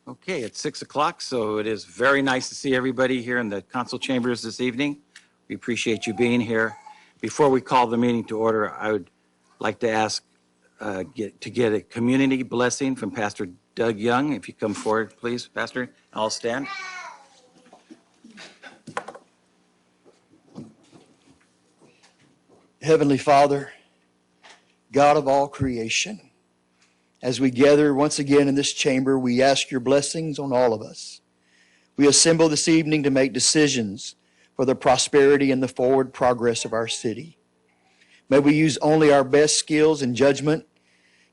Okay, it's 6 o'clock, so it is very nice to see everybody here in the council chambers this evening. We appreciate you being here. Before we call the meeting to order, I would like to ask to get a community blessing from Pastor Doug Young. If you come forward, please, Pastor. I'll stand. Heavenly Father, God of all creation, as we gather once again in this chamber, we ask your blessings on all of us. We assemble this evening to make decisions for the prosperity and the forward progress of our city. May we use only our best skills and judgment,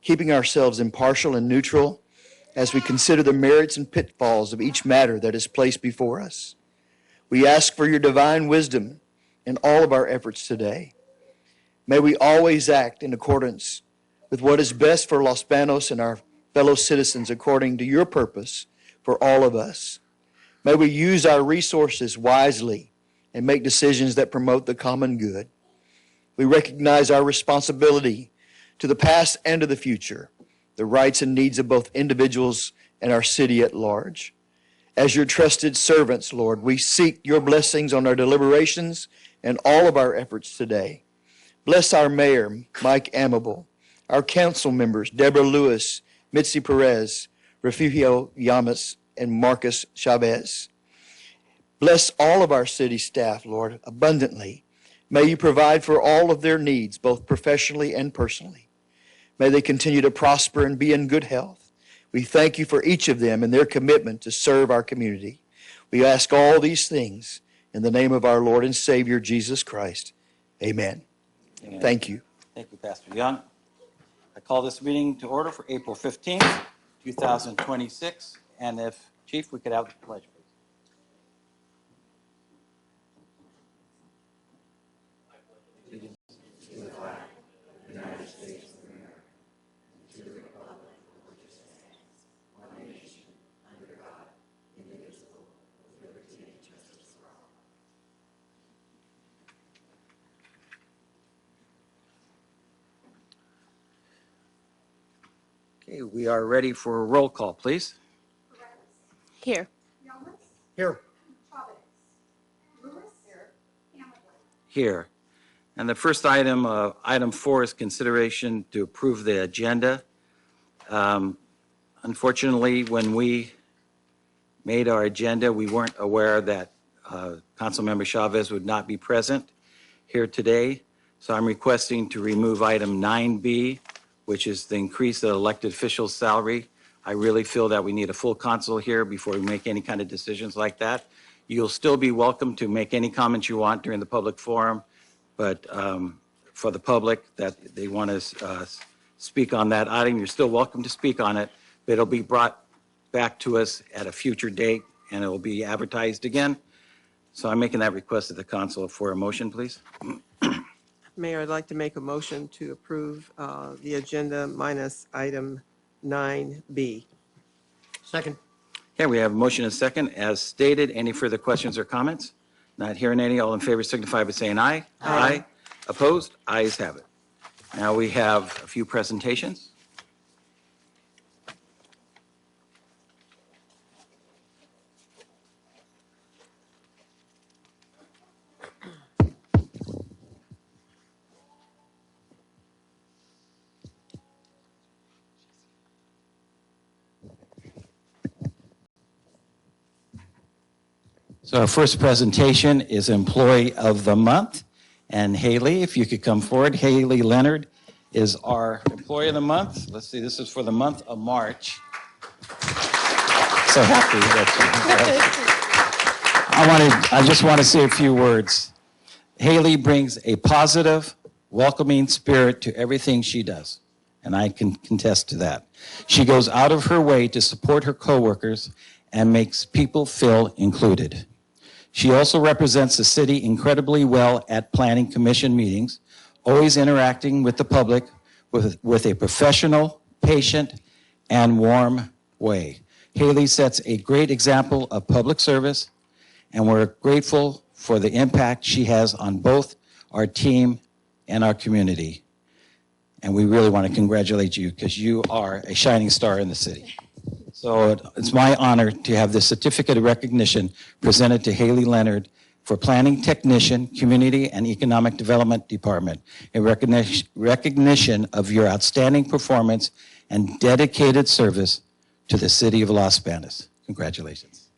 keeping ourselves impartial and neutral as we consider the merits and pitfalls of each matter that is placed before us. We ask for your divine wisdom in all of our efforts today. May we always act in accordance with what is best for Los Banos and our fellow citizens according to your purpose for all of us. May we use our resources wisely and make decisions that promote the common good. We recognize our responsibility to the past and to the future, the rights and needs of both individuals and our city at large. As your trusted servants, Lord, we seek your blessings on our deliberations and all of our efforts today. Bless our mayor, Mike Amable, our council members, Deborah Lewis, Mitzi Perez, Refugio Yamas, and Marcus Chavez. Bless all of our city staff, Lord, abundantly. May you provide for all of their needs, both professionally and personally. May they continue to prosper and be in good health. We thank you for each of them and their commitment to serve our community. We ask all these things in the name of our Lord and Savior, Jesus Christ. Amen. Amen. Thank you. Thank you, Pastor Young. I call this meeting to order for April 15th, 2026. And if, Chief, we could have the pledge, please. To the flag of the United States of America, and to the republic for which it stands, one nation, under God, indivisible, with liberty and justice for all. Okay, we are ready for a roll call, please. Here. Here. Here. And the first item, item 4, is consideration to approve the agenda. Unfortunately, when we made our agenda, we weren't aware that Councilmember Chavez would not be present here today. So I'm requesting to remove item 9B, which is the increase of elected officials' salary. I really feel that we need a full council here before we make any kind of decisions like that. You'll still be welcome to make any comments you want during the public forum, but for the public that they want to speak on that item, you're still welcome to speak on it, but it'll be brought back to us at a future date and it will be advertised again. So I'm making that request of the council for a motion, please. Mayor, I'd like to make a motion to approve the agenda minus item 9B. Second. Okay, we have a motion and a second. As stated, any further questions or comments? Not hearing any. All in favor signify by saying aye. Aye. Opposed? Ayes have it. Now we have a few presentations. So our first presentation is Employee of the Month. And Haley, if you could come forward. Haley Leonard is our Employee of the Month. Let's see, this is for the month of March. So happy that I just want to say a few words. Haley brings a positive, welcoming spirit to everything she does. And I can contest to that. She goes out of her way to support her coworkers and makes people feel included. She also represents the city incredibly well at planning commission meetings, always interacting with the public with a professional, patient, and warm way. Haley sets a great example of public service, and we're grateful for the impact she has on both our team and our community. And we really want to congratulate you because you are a shining star in the city. So it's my honor to have this certificate of recognition presented to Haley Leonard for Planning Technician, Community and Economic Development Department in recognition of your outstanding performance and dedicated service to the city of Los Banos. Congratulations.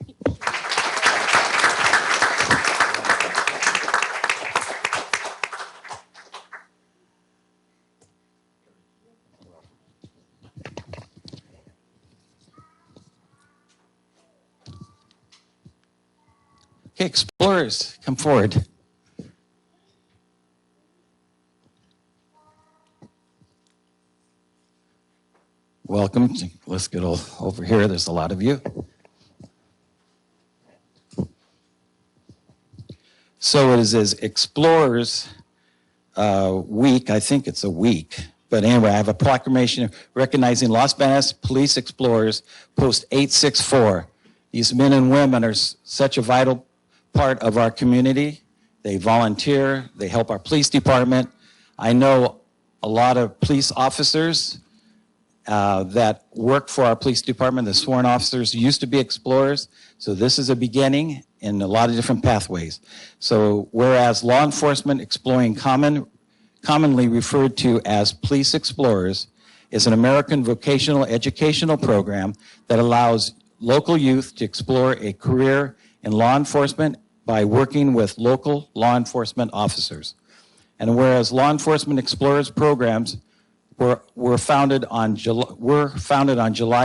Okay, explorers, come forward. Welcome. Let's get over here. There's a lot of you. So it is Explorers Week. I think it's a week. But anyway, I have a proclamation recognizing Los Banos Police Explorers, Post 864. These men and women are such a vital part of our community. They volunteer. They help our police department. I know a lot of police officers that work for our police department. The sworn officers used to be explorers. So this is a beginning in a lot of different pathways. So whereas law enforcement exploring commonly referred to as Police Explorers, is an American vocational educational program that allows local youth to explore a career in law enforcement by working with local law enforcement officers. And whereas Law Enforcement Explorers programs were founded on July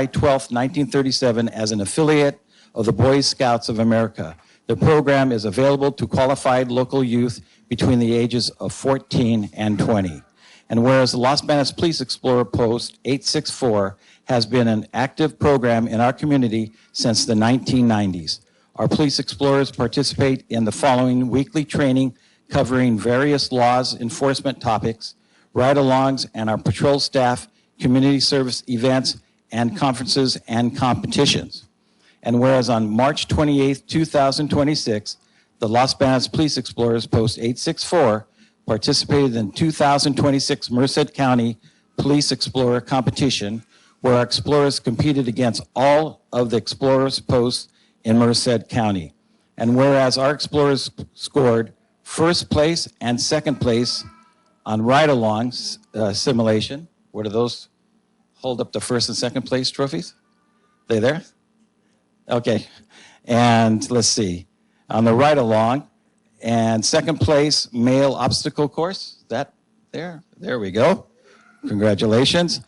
12, 1937 as an affiliate of the Boy Scouts of America. The program is available to qualified local youth between the ages of 14 and 20. And whereas the Los Banos Police Explorer Post 864 has been an active program in our community since the 1990s. Our police explorers participate in the following weekly training covering various laws enforcement topics, ride-alongs, and our patrol staff, community service events, and conferences and competitions. And whereas on March 28, 2026, the Los Banos Police Explorers Post 864 participated in 2026 Merced County Police Explorer competition, where our explorers competed against all of the explorers posts in Merced County. And whereas our explorers scored first place and second place on ride-along simulation. What are those? Hold up the first and second place trophies. They there? Okay. And let's see. On the ride-along, and second place, male obstacle course. Is that there? There we go. Congratulations.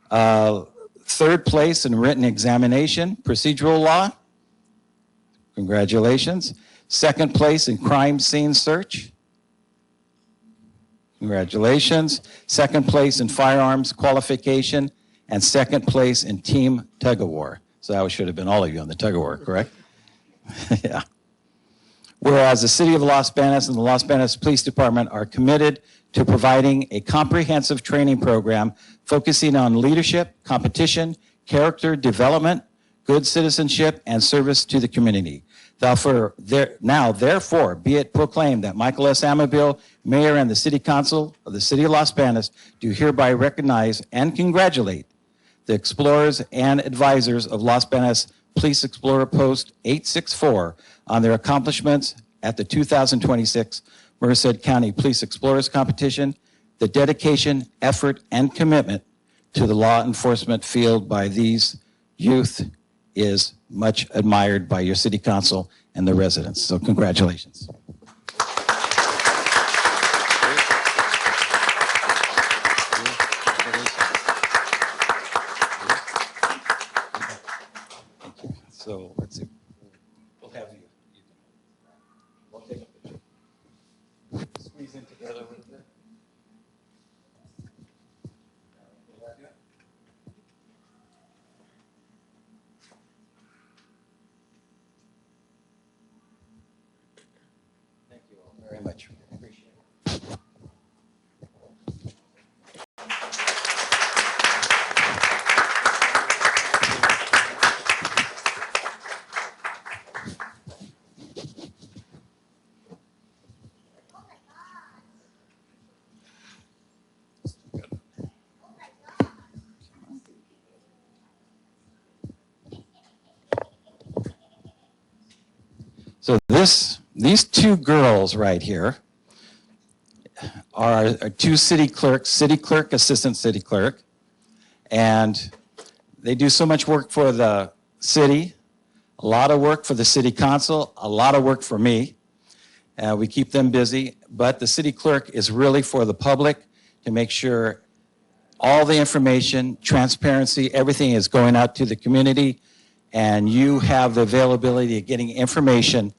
Third place in written examination, procedural law. Congratulations. Second place in crime scene search. Congratulations. Second place in firearms qualification, and second place in team tug of war. So that should have been all of you on the tug of war, correct? Yeah. Whereas the City of Los Banos and the Los Banos Police Department are committed to providing a comprehensive training program focusing on leadership, competition, character development, good citizenship, and service to the community. Therefore, be it proclaimed that Michael S. Amabil, Mayor, and the City Council of the City of Los Banos do hereby recognize and congratulate the explorers and advisors of Los Banos Police Explorer Post 864 on their accomplishments at the 2026 Merced County Police Explorers Competition, the dedication, effort, and commitment to the law enforcement field by these youth is much admired by your city council and the residents. So congratulations. So let's see. We'll have you. We'll take a picture. Squeeze in together a little bit. Thank you all very much. Appreciate it. these two girls right here are two city clerks, assistant city clerk, and they do so much work for the city, a lot of work for the city council, a lot of work for me. We keep them busy, but the city clerk is really for the public to make sure all the information, transparency, everything is going out to the community, and you have the availability of getting information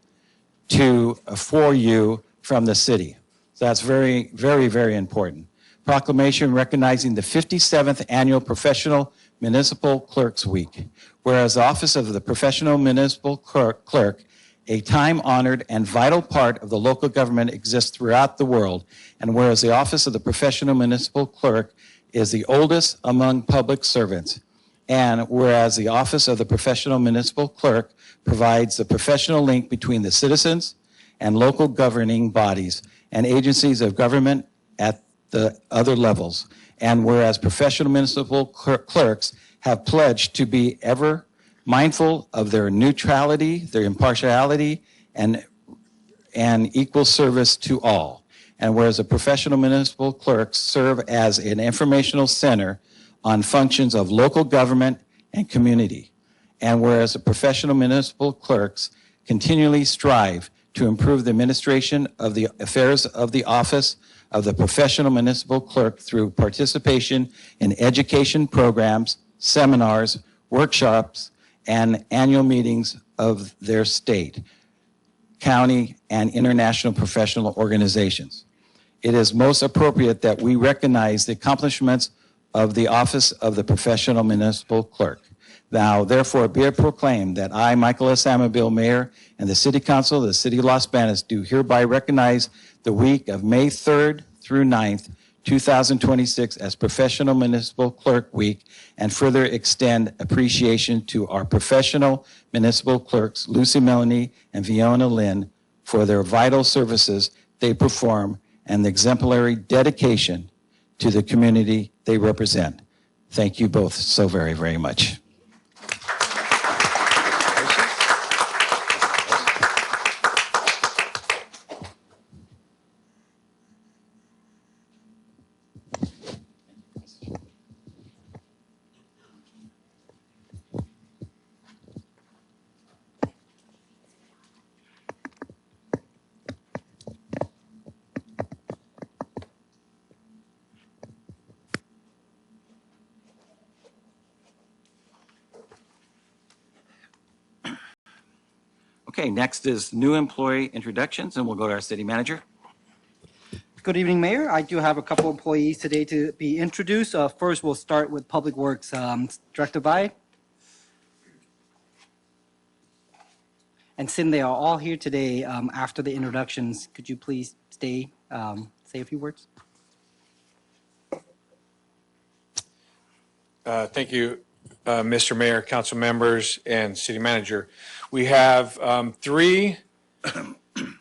for you from the city. So that's very, very, very important. Proclamation recognizing the 57th Annual Professional Municipal Clerks Week. Whereas the Office of the Professional Municipal Clerk, a time-honored and vital part of the local government, exists throughout the world, and whereas the Office of the Professional Municipal Clerk is the oldest among public servants, and whereas the Office of the Professional Municipal Clerk provides the professional link between the citizens and local governing bodies and agencies of government at the other levels, and whereas professional municipal clerks have pledged to be ever mindful of their neutrality, their impartiality, and equal service to all. And whereas the professional municipal clerks serve as an informational center on functions of local government and community. And whereas the professional municipal clerks continually strive to improve the administration of the affairs of the office of the professional municipal clerk through participation in education programs, seminars, workshops, and annual meetings of their state, county, and international professional organizations. It is most appropriate that we recognize the accomplishments of the Office of the Professional Municipal Clerk. Now, therefore, be it proclaimed that I, Michael S. Amabil, Mayor, and the City Council of the City of Los Banos do hereby recognize the week of May 3rd through 9th, 2026 as Professional Municipal Clerk Week, and further extend appreciation to our professional municipal clerks, Lucy Melanie and Fiona Lynn, for their vital services they perform and the exemplary dedication to the community they represent. Thank you both so very, very much. Okay, next is new employee introductions, and we'll go to our city manager. Good evening, Mayor. I do have a couple employees today to be introduced. First, we'll start with Public Works. Director Bai. And since they are all here today, after the introductions, could you please stay, say a few words? Thank you, Mr. Mayor, council members, and city manager. We have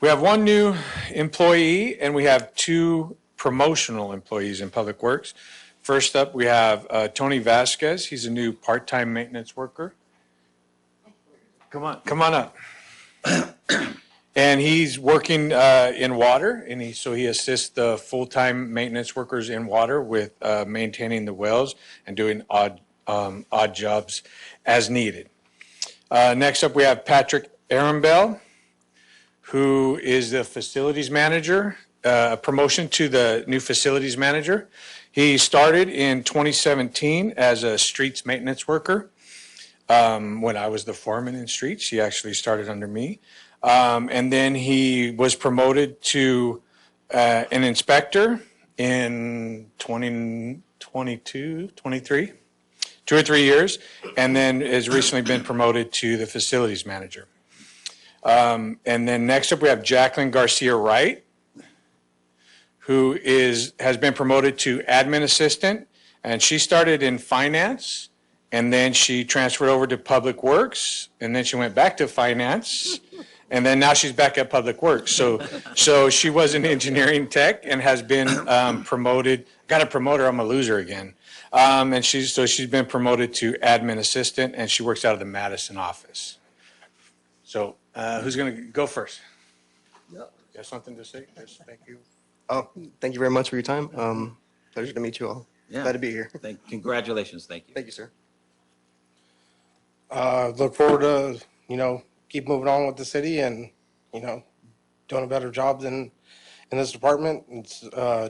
we have one new employee and we have two promotional employees in Public Works. First up, we have Tony Vasquez. He's a new part-time maintenance worker. Come on up. And he's working in water, and so he assists the full-time maintenance workers in water with maintaining the wells and doing odd jobs as needed. Next up, we have Patrick Arambell, who is the facilities manager, a promotion to the new facilities manager. He started in 2017 as a streets maintenance worker. When I was the foreman in streets, he actually started under me. And then he was promoted to an inspector in 2022, 23, 2 or 3 years, and then has recently been promoted to the facilities manager. And then next up we have Jacqueline Garcia Wright, who has been promoted to admin assistant, and she started in finance, and then she transferred over to Public Works, and then she went back to finance, and then now she's back at Public Works. So she was an engineering tech and has been promoted. Got to promote her, I'm a loser again. And she's been promoted to admin assistant, and she works out of the Madison office. So who's going to go first? You have something to say? Yes, thank you. Oh, thank you very much for your time. Pleasure to meet you all. Yeah. Glad to be here. Congratulations. Thank you. Thank you, sir. Look forward to, keep moving on with the city and, doing a better job than in this department. It's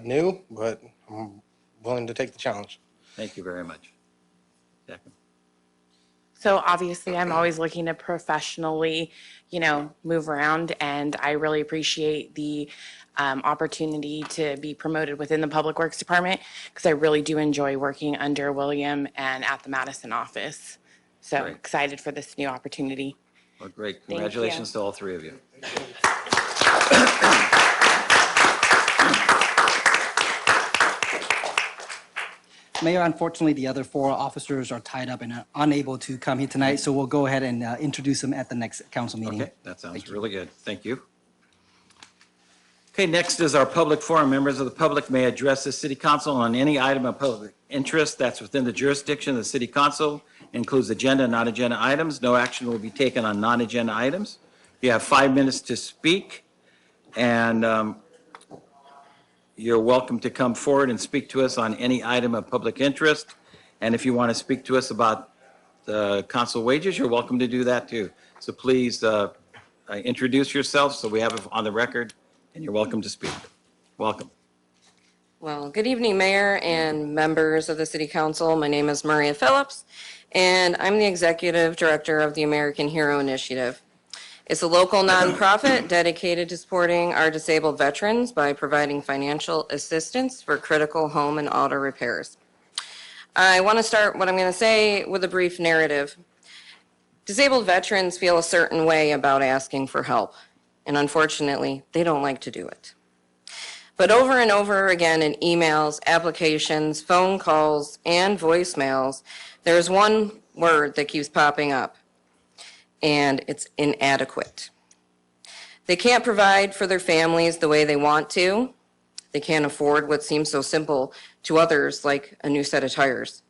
new, but I'm willing to take the challenge. Thank you very much. Jacqueline. So obviously, I'm always looking to professionally, move around, and I really appreciate the opportunity to be promoted within the Public Works Department because I really do enjoy working under William and at the Madison office. So Great. excited for this new opportunity. Well, great. you. Congratulations to all three of you. Mayor, unfortunately, the other 4 officers are tied up and are unable to come here tonight, so we'll go ahead and introduce them at the next council meeting. Okay, that sounds really good. Thank you. Okay, next is our public forum. Members of the public may address the city council on any item of public interest that's within the jurisdiction of the city council. Includes agenda and non-agenda items. No action will be taken on non-agenda items. You have 5 minutes to speak, and you're welcome to come forward and speak to us on any item of public interest. And if you want to speak to us about the council wages, you're welcome to do that too. So please introduce yourself so we have it on the record, and you're welcome to speak. Welcome. Well, good evening, Mayor and members of the City Council. My name is Maria Phillips, and I'm the Executive Director of the American Hero Initiative. It's a local nonprofit dedicated to supporting our disabled veterans by providing financial assistance for critical home and auto repairs. I want to start what I'm going to say with a brief narrative. Disabled veterans feel a certain way about asking for help, and unfortunately, they don't like to do it. But over and over again in emails, applications, phone calls, and voicemails, there's one word that keeps popping up, and it's inadequate. They can't provide for their families the way they want to. They can't afford what seems so simple to others, like a new set of tires.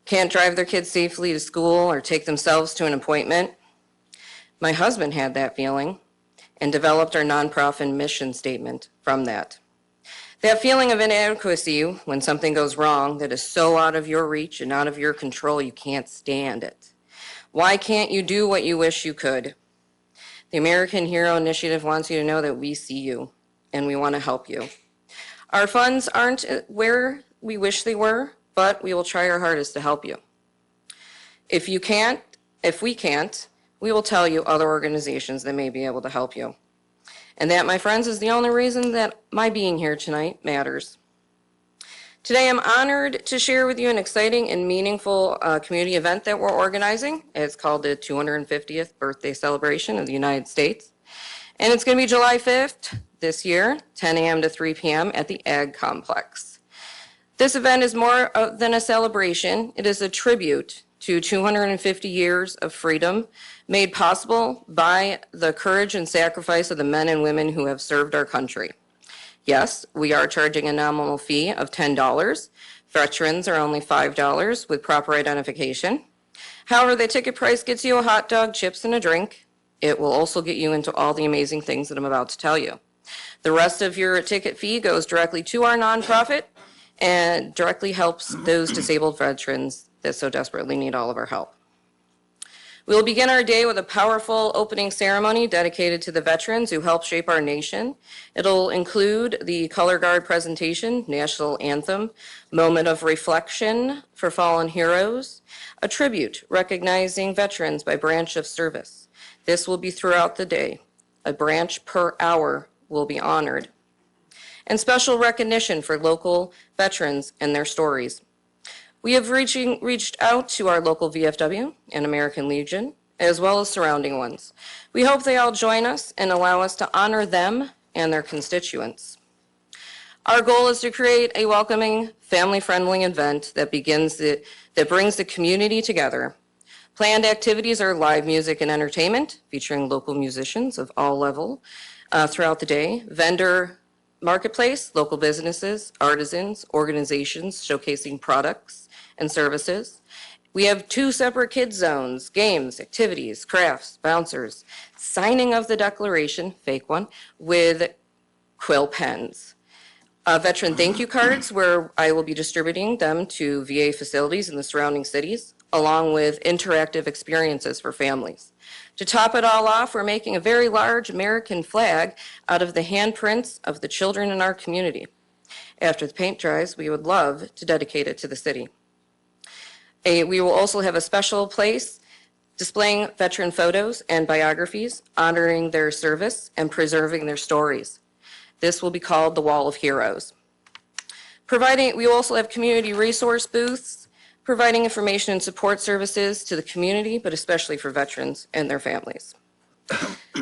Can't drive their kids safely to school or take themselves to an appointment. My husband had that feeling and developed our nonprofit mission statement from that. That feeling of inadequacy when something goes wrong that is so out of your reach and out of your control, you can't stand it. Why can't you do what you wish you could? The American Hero Initiative wants you to know that we see you and we want to help you. Our funds aren't where we wish they were, but we will try our hardest to help you. If we can't, we will tell you other organizations that may be able to help you. And that, my friends, is the only reason that my being here tonight matters. Today, I'm honored to share with you an exciting and meaningful community event that we're organizing. It's called the 250th Birthday Celebration of the United States. And it's going to be July 5th this year, 10 a.m. to 3 p.m. at the Ag Complex. This event is more than a celebration. It is a tribute to 250 years of freedom made possible by the courage and sacrifice of the men and women who have served our country. Yes, we are charging a nominal fee of $10. Veterans are only $5 with proper identification. However, the ticket price gets you a hot dog, chips, and a drink. It will also get you into all the amazing things that I'm about to tell you. The rest of your ticket fee goes directly to our nonprofit and directly helps those disabled veterans that so desperately need all of our help. We will begin our day with a powerful opening ceremony dedicated to the veterans who helped shape our nation. It'll include the color guard presentation, national anthem, moment of reflection for fallen heroes, a tribute recognizing veterans by branch of service. This will be throughout the day. A branch per hour will be honored. And special recognition for local veterans and their stories. We have reached out to our local VFW and American Legion, as well as surrounding ones. We hope they all join us and allow us to honor them and their constituents. Our goal is to create a welcoming, family-friendly event that brings the community together. Planned activities are live music and entertainment, featuring local musicians of all levels throughout the day, vendor marketplace, local businesses, artisans, organizations showcasing products and services, We have 2 separate kids zones, games, activities, crafts, bouncers, signing of the declaration, fake one, with quill pens. Veteran thank you cards, where I will be distributing them to VA facilities in the surrounding cities, along with interactive experiences for families. To top it all off, we're making a very large American flag out of the handprints of the children in our community. After the paint dries, we would love to dedicate it to the city. We will also have a special place displaying veteran photos and biographies, honoring their service and preserving their stories. This will be called the Wall of Heroes. We also have community resource booths, providing information and support services to the community, but especially for veterans and their families.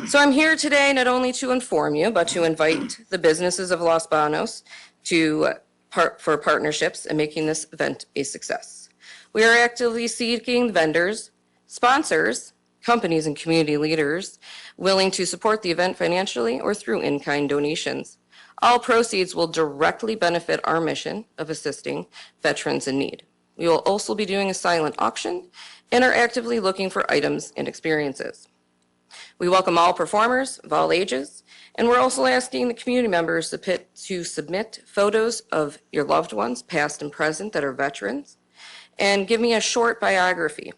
So I'm here today not only to inform you, but to invite the businesses of Los Banos for partnerships in making this event a success. We are actively seeking vendors, sponsors, companies, and community leaders willing to support the event financially or through in-kind donations. All proceeds will directly benefit our mission of assisting veterans in need. We will also be doing a silent auction and are actively looking for items and experiences. We welcome all performers of all ages, and we're also asking the community members to submit photos of your loved ones, past and present, that are veterans, and give me a short biography.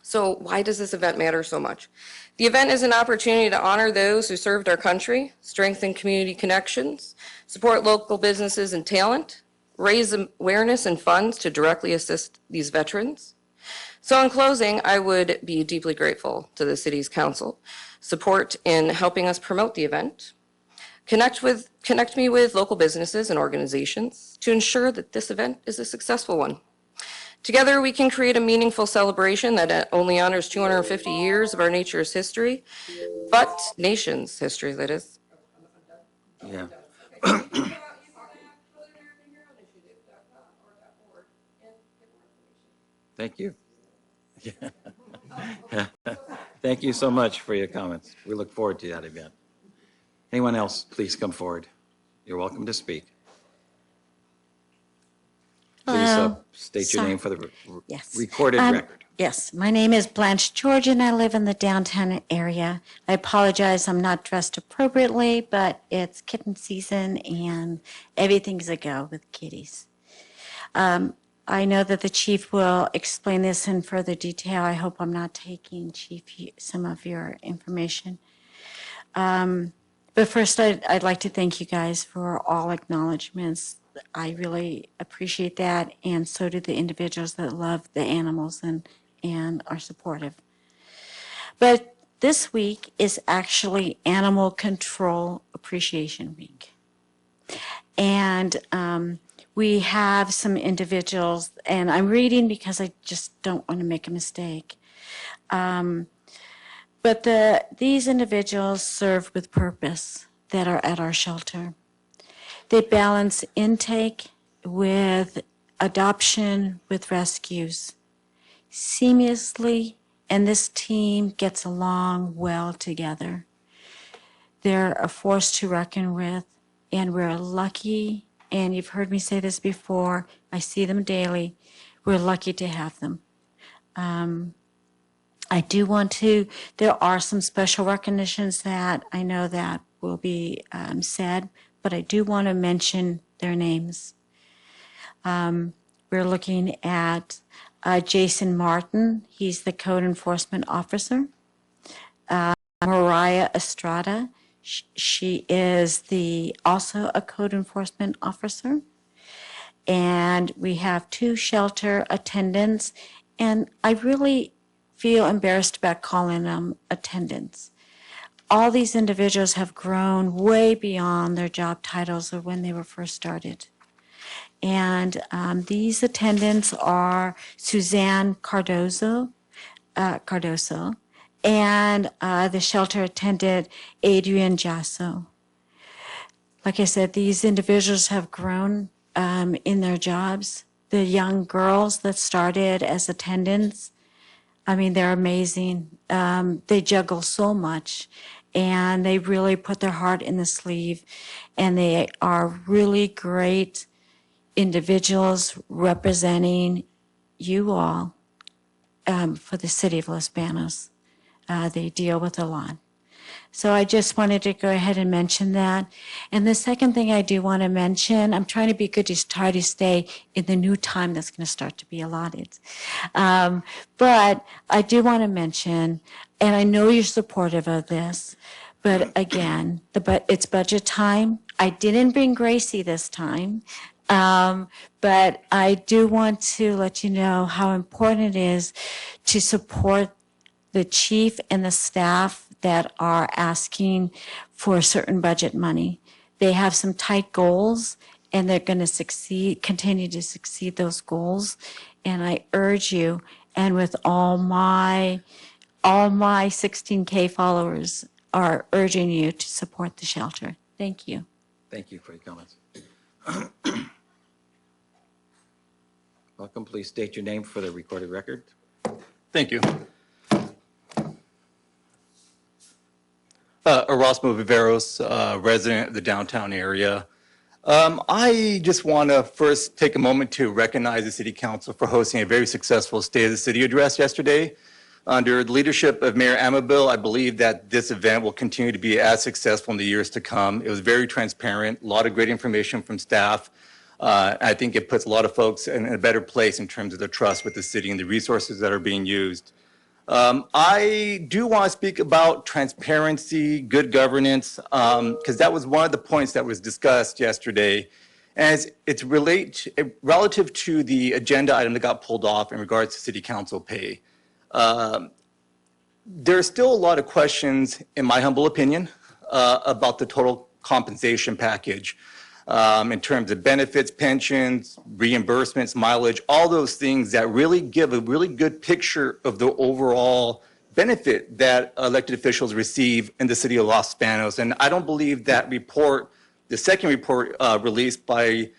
So why does this event matter so much? The event is an opportunity to honor those who served our country, strengthen community connections, support local businesses and talent, raise awareness and funds to directly assist these veterans. So in closing, I would be deeply grateful to the city's council support in helping us promote the event, connect me with local businesses and organizations to ensure that this event is a successful one. Together, we can create a meaningful celebration that not only honors 250 years of our nature's history, but nation's history, that is. Yeah. Thank you. Thank you so much for your comments. We look forward to that event. Anyone else, please come forward. You're welcome to speak. Please state your name for the Yes. recorded record. Yes, my name is Blanche George, and I live in the downtown area. I apologize, I'm not dressed appropriately, but it's kitten season, and everything's a go with kitties. I know that the chief will explain this in further detail. I hope I'm not taking, Chief, some of your information. But first, I'd like to thank you guys for all acknowledgments. I really appreciate that, and so do the individuals that love the animals and are supportive. But this week is actually Animal Control Appreciation Week. And we have some individuals, and I'm reading because I just don't want to make a mistake. But these individuals serve with purpose that are at our shelter. They balance intake with adoption with rescues seamlessly, and this team gets along well together. They're a force to reckon with, and we're lucky, and you've heard me say this before, I see them daily, we're lucky to have them. I do want to, there are some special recognitions that I know that will be said, but I do want to mention their names. We're looking at Jason Martin, he's the Code Enforcement Officer. Mariah Estrada, she is also a Code Enforcement Officer. And we have 2 shelter attendants, and I really feel embarrassed about calling them attendants. All these individuals have grown way beyond their job titles of when they were first started. And these attendants are Suzanne Cardoso, and the shelter attendant, Adrian Jasso. Like I said, these individuals have grown in their jobs. The young girls that started as attendants, I mean, they're amazing. They juggle so much, and they really put their heart in the sleeve, and they are really great individuals representing you all for the city of Los Banos. They deal with a lot. So I just wanted to go ahead and mention that. And the second thing I do want to mention, I'm trying to be good to try to stay in the new time that's going to start to be allotted. But I do want to mention, and I know you're supportive of this, but again, it's budget time. I didn't bring Gracie this time. But I do want to let you know how important it is to support the chief and the staff that are asking for certain budget money. They have some tight goals and they're going to continue to succeed those goals. And I urge you, and with all my 16K followers are urging you to support the shelter. Thank you. Thank you for your comments. Welcome. Please state your name for the recorded record. Thank you. Erasmo Viveros, resident of the downtown area. I just want to first take a moment to recognize the City Council for hosting a very successful State of the City address yesterday. Under the leadership of Mayor Amabil, I believe that this event will continue to be as successful in the years to come. It was very transparent, a lot of great information from staff. I think it puts a lot of folks in a better place in terms of their trust with the city and the resources that are being used. I do want to speak about transparency, good governance, because that was one of the points that was discussed yesterday. As it's relative to the agenda item that got pulled off in regards to city council pay. There's still a lot of questions, in my humble opinion, about the total compensation package. In terms of benefits, pensions, reimbursements, mileage, all those things that really give a really good picture of the overall benefit that elected officials receive in the city of Los Banos. And I don't believe that report, the second report released by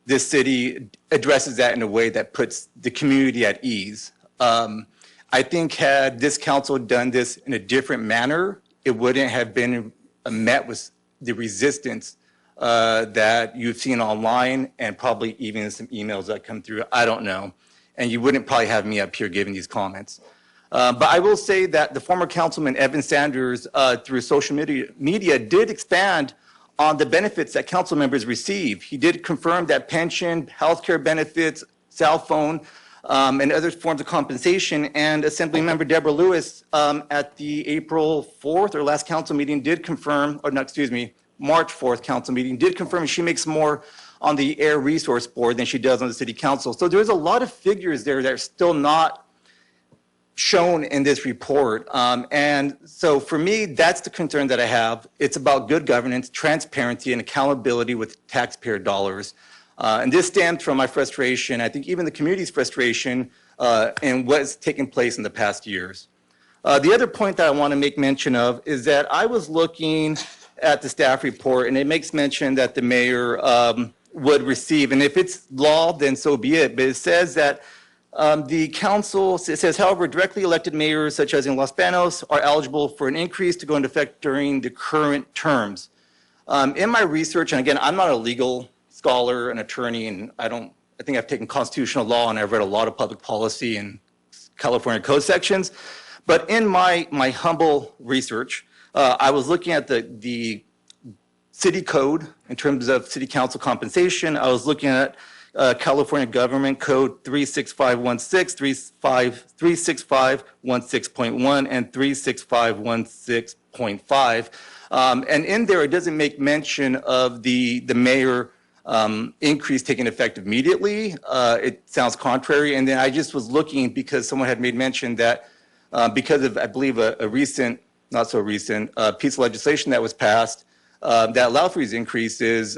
this city, addresses that in a way that puts the community at ease. I think had this council done this in a different manner, it wouldn't have been met with the resistance that you've seen online and probably even some emails that come through. I don't know. And you wouldn't probably have me up here giving these comments. But I will say that the former councilman, Evan Sanders, through social media did expand on the benefits that council members receive. He did confirm that pension, healthcare benefits, cell phone, and other forms of compensation. And Assemblymember Deborah Lewis at the April 4th or last council meeting did confirm, or no, excuse me, March 4th council meeting did confirm she makes more on the Air Resource Board than she does on the City Council. So there's a lot of figures there that are still not shown in this report. And so for me, that's the concern that I have. It's about good governance, transparency, and accountability with taxpayer dollars. And this stems from my frustration, I think even the community's frustration in what's taken place in the past years. The other point that I want to make mention of is that I was looking at the staff report, and it makes mention that the mayor would receive, and if it's law, then so be it. But it says that the council, it says, however, directly elected mayors, such as in Los Banos, are eligible for an increase to go into effect during the current terms. In my research, and again, I'm not a legal scholar, an attorney, and I think I've taken constitutional law, and I've read a lot of public policy and California code sections. But in my humble research, I was looking at the city code in terms of city council compensation. I was looking at California Government Code 36516, 36516.1, and 36516.5. And in there, it doesn't make mention of the mayor increase taking effect immediately. It sounds contrary. And then I just was looking because someone had made mention that because of, I believe, a recent, not so recent, piece of legislation that was passed that allowed for these increases,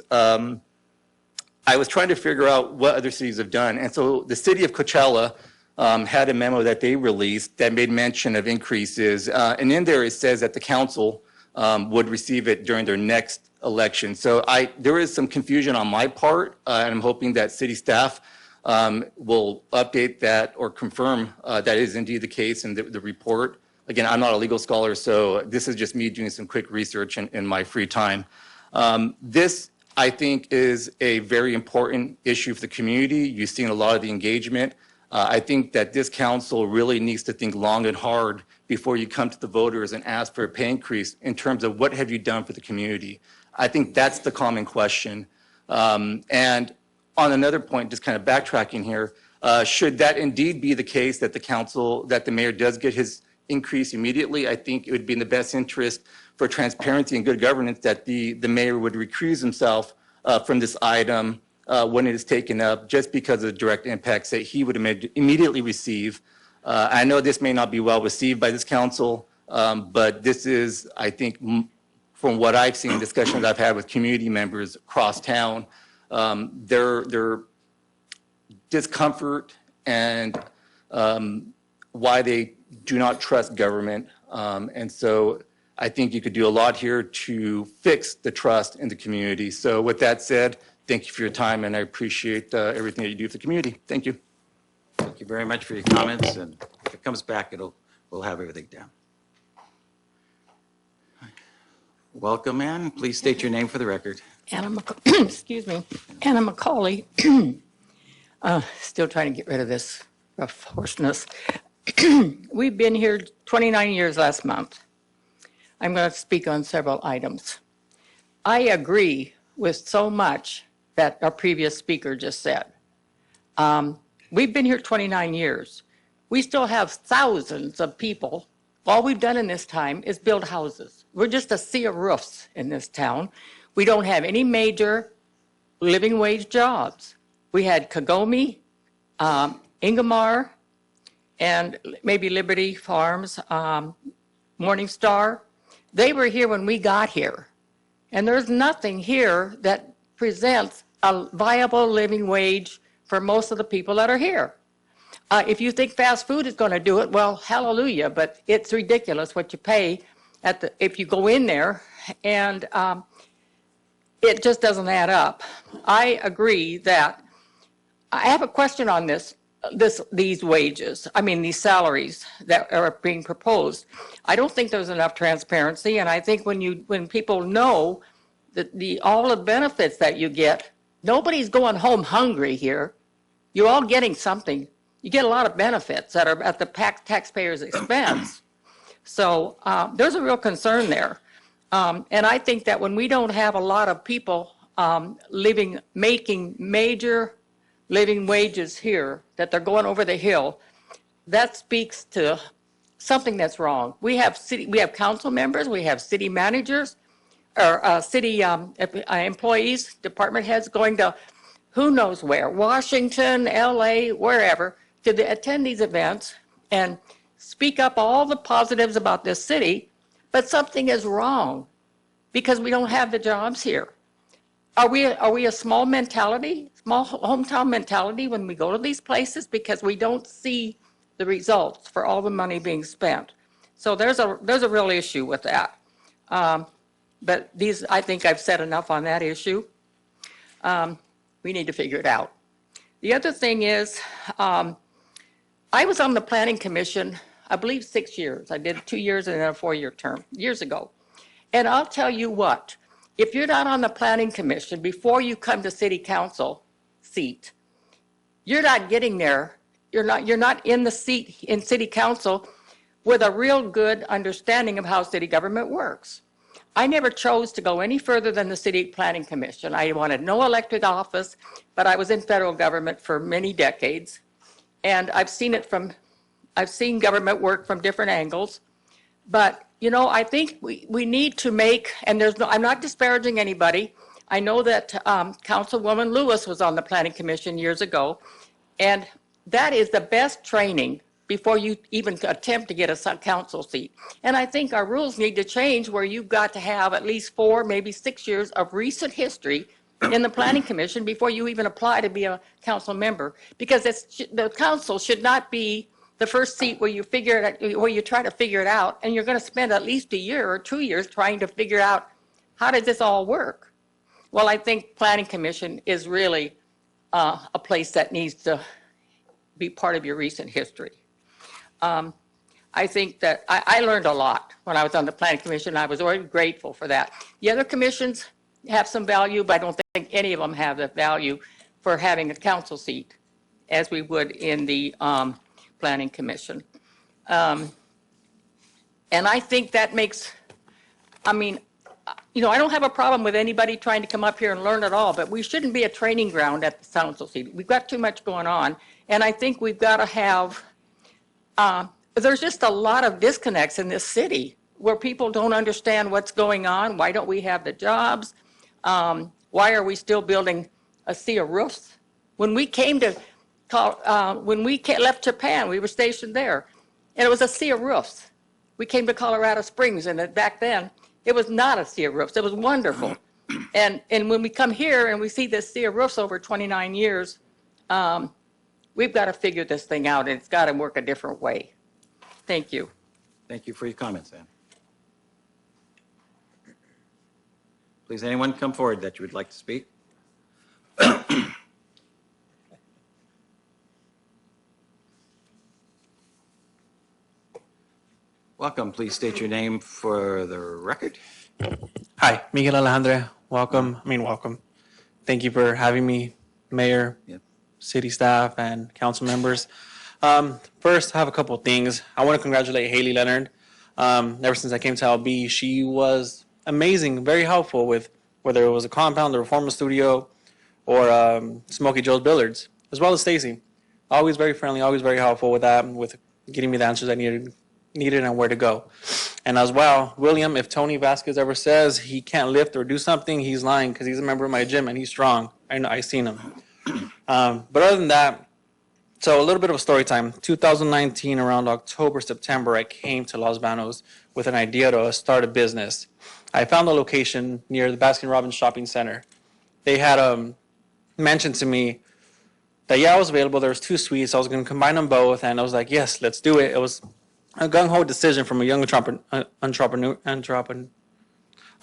I was trying to figure out what other cities have done. And so the city of Coachella had a memo that they released that made mention of increases. And in there it says that the council would receive it during their next election. So there is some confusion on my part, and I'm hoping that city staff will update that or confirm that is indeed the case in the report. Again, I'm not a legal scholar, so this is just me doing some quick research in my free time. This, I think, is a very important issue for the community. You've seen a lot of the engagement. I think that this council really needs to think long and hard before you come to the voters and ask for a pay increase in terms of what have you done for the community. I think that's the common question. And on another point, just kind of backtracking here, should that indeed be the case that the council, that the mayor does get his increase immediately, I think it would be in the best interest for transparency and good governance that the mayor would recuse himself from this item when it is taken up, just because of the direct impacts that he would immediately receive. I know this may not be well received by this council, but this is, I think, from what I've seen, discussions I've had with community members across town, their discomfort and why they do not trust government. And so I think you could do a lot here to fix the trust in the community. So with that said, thank you for your time, and I appreciate everything that you do for the community. Thank you. Thank you very much for your comments, and if it comes back, we'll have everything down. Welcome, and please state your name for the record. Excuse me, Anna McCauley. Still trying to get rid of this rough hoarseness. We've been here 29 years last month. I'm going to speak on several items. I agree with so much that our previous speaker just said. We've been here 29 years. We still have thousands of people. All we've done in this time is build houses. We're just a sea of roofs in this town. We don't have any major living wage jobs. We had Kagome, Ingomar, and maybe Liberty Farms, Morningstar. They were here when we got here. And there's nothing here that presents a viable living wage for most of the people that are here. If you think fast food is going to do it, well, hallelujah, but it's ridiculous what you pay if you go in there, and it just doesn't add up. I agree that I have a question on these wages, these salaries that are being proposed. I don't think there's enough transparency, and I think when people know that all the benefits that you get, nobody's going home hungry here. You're all getting something. You get a lot of benefits that are at the taxpayer's expense. So there's a real concern there. And I think that when we don't have a lot of people making major living wages here, that they're going over the hill, that speaks to something that's wrong. We have council members, we have city managers, or city employees, department heads going to who knows where, Washington, LA, wherever, to attend these events and speak up all the positives about this city, but something is wrong because we don't have the jobs here. Are we a small mentality, small hometown mentality when we go to these places because we don't see the results for all the money being spent? So there's a real issue with that. But I think I've said enough on that issue. We need to figure it out. The other thing is, I was on the Planning Commission, I believe 6 years. I did 2 years and then a 4-year term, years ago. And I'll tell you what, if you're not on the Planning Commission before you come to City Council seat, you're not getting there. You're not in the seat in City Council with a real good understanding of how city government works. I never chose to go any further than the City Planning Commission. I wanted no elected office, but I was in federal government for many decades. And I've seen government work from different angles. But, I think we need to make, and I'm not disparaging anybody. I know that Councilwoman Lewis was on the Planning Commission years ago, and that is the best training before you even attempt to get a council seat. And I think our rules need to change where you've got to have at least 4, maybe 6 years of recent history in the Planning Commission before you even apply to be a council member. Because the council should not be the first seat where you try to figure it out, and you're going to spend at least a year or 2 years trying to figure out how does this all work. Well, I think Planning Commission is really a place that needs to be part of your recent history. I think that I learned a lot when I was on the Planning Commission. I was already grateful for that. The other commissions have some value, but I don't think any of them have the value for having a council seat as we would in the Planning Commission. And I think that makes, I mean, you know, I don't have a problem with anybody trying to come up here and learn it all, but we shouldn't be a training ground at the council seat. We've got too much going on. And I think we've got to have, there's just a lot of disconnects in this city where people don't understand what's going on. Why don't we have the jobs? Why are we still building a sea of roofs? When we came to, left Japan, we were stationed there, and it was a sea of roofs. We came to Colorado Springs, and back then, it was not a sea of roofs. It was wonderful. And when we come here and we see this sea of roofs over 29 years, we've got to figure this thing out, and it's got to work a different way. Thank you. Thank you for your comments, Ann. Please, anyone come forward that you would like to speak? Welcome. Please state your name for the record. Hi, Miguel Alejandre. Welcome. Welcome. Thank you for having me, Mayor, Yep. city staff, and council members. First, I have a couple of things. I want to congratulate Haley Leonard. Ever since I came to LB, she was amazing, very helpful with whether it was a compound, the Reforma Studio, or Smokey Joe's Billiards, as well as Stacy. Always very friendly, always very helpful with that, with getting me the answers I needed and where to go. And as well, William, if Tony Vasquez ever says he can't lift or do something, he's lying because he's a member of my gym and he's strong. I know, I've seen him. But other than that, so a little bit of a story time. 2019, around October, September, I came to Los Banos with an idea to start a business. I found a location near the Baskin-Robbins Shopping Center. They had mentioned to me that, yeah, I was available. There was 2 suites. I was going to combine them both, and I was like, yes, let's do it. It was a gung-ho decision from a young a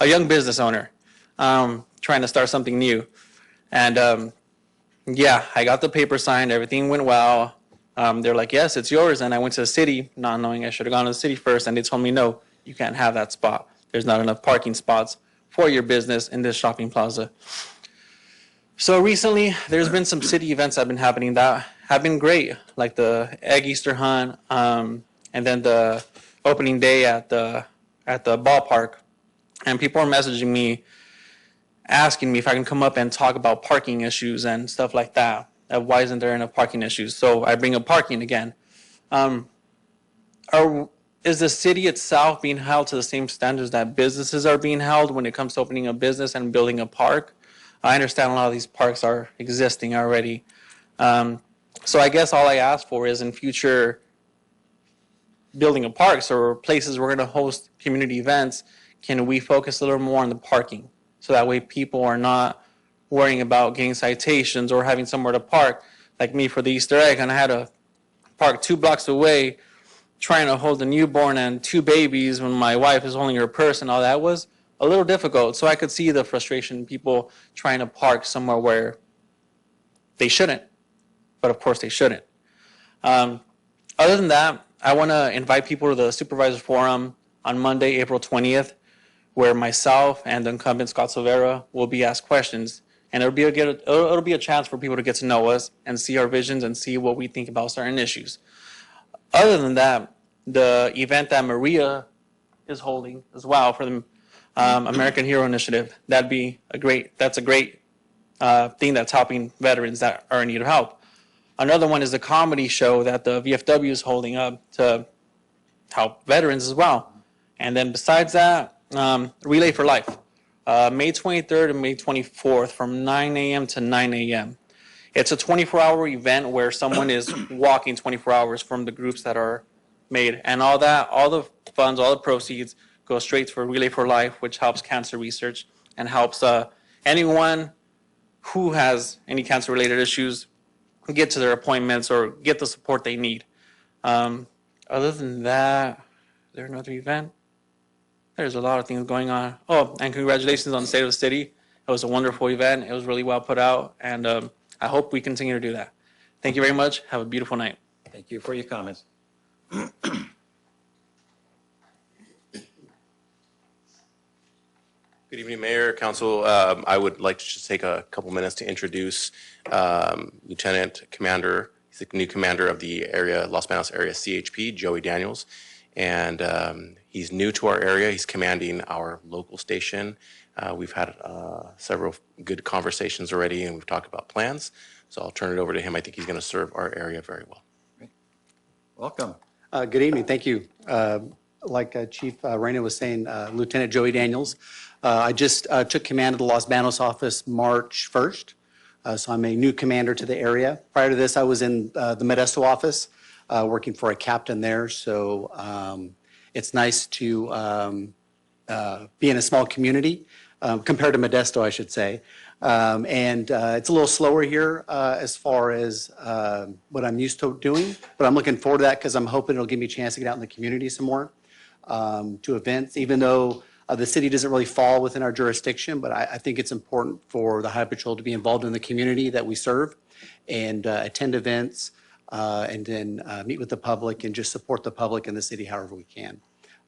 young business owner trying to start something new. And yeah, I got the paper signed. Everything went well. They're like, yes, it's yours. And I went to the city, not knowing I should have gone to the city first. And they told me, no, you can't have that spot. There's not enough parking spots for your business in this shopping plaza. So recently, there's been some city events that have been happening that have been great, like the Egg Easter Hunt, and then the opening day at the ballpark. And people are messaging me, asking me if I can come up and talk about parking issues and stuff like that. Why isn't there enough parking issues? So I bring up parking again. Is the city itself being held to the same standards that businesses are being held when it comes to opening a business and building a park? I understand a lot of these parks are existing already. So I guess all I ask for is in future building of parks or places we're going to host community events, can we focus a little more on the parking? So that way people are not worrying about getting citations or having somewhere to park. Like me for the Easter egg, and I had to park 2 blocks away trying to hold a newborn and 2 babies when my wife is holding her purse and all that was a little difficult. So I could see the frustration in people trying to park somewhere where they shouldn't, but of course they shouldn't. Other than that, I want to invite people to the Supervisor Forum on Monday, April 20th, where myself and the incumbent Scott Silvera will be asked questions. And it'll be a chance for people to get to know us and see our visions and see what we think about certain issues. Other than that, the event that Maria is holding as well for the American Hero Initiative, that's a great thing that's helping veterans that are in need of help. Another one is the comedy show that the VFW is holding up to help veterans as well. And then besides that, Relay for Life, May 23rd and May 24th from 9 a.m. to 9 a.m. It's a 24-hour event where someone is walking 24 hours from the groups that are made. And all the funds, all the proceeds go straight for Relay for Life, which helps cancer research and helps anyone who has any cancer-related issues get to their appointments or get the support they need. Other than that, is there another event? There's a lot of things going on. Oh, and congratulations on the State of the City. It was a wonderful event. It was really well put out, and I hope we continue to do that. Thank you very much. Have a beautiful night. Thank you for your comments. Good evening, Mayor, Council. I would like to just take a couple minutes to introduce Lieutenant Commander, he's the new commander of the area, Los Banos area CHP, Joey Daniels. And he's new to our area. He's commanding our local station. We've had several good conversations already, and we've talked about plans. So I'll turn it over to him. I think he's going to serve our area very well. Welcome. Good evening. Thank you. Like Chief Reyna was saying, Lieutenant Joey Daniels. I just took command of the Los Banos office March 1st. So I'm a new commander to the area. Prior to this, I was in the Modesto office working for a captain there. So it's nice to be in a small community compared to Modesto, I should say. And it's a little slower here as far as what I'm used to doing, but I'm looking forward to that because I'm hoping it'll give me a chance to get out in the community some more to events, even though the city doesn't really fall within our jurisdiction, but I think it's important for the Highway Patrol to be involved in the community that we serve and attend events and then meet with the public and just support the public and the city however we can.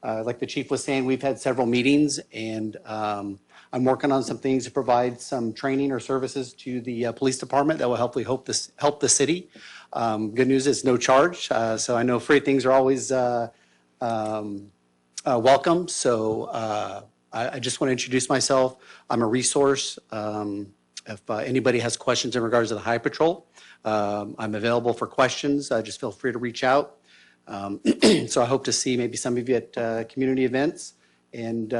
Like the chief was saying, we've had several meetings, and I'm working on some things to provide some training or services to the police department that will hopefully help the city. Good news is no charge, so I know free things are always welcome. So I just want to introduce myself. I'm a resource. If anybody has questions in regards to the Highway Patrol, I'm available for questions. Just feel free to reach out. So I hope to see maybe some of you at community events and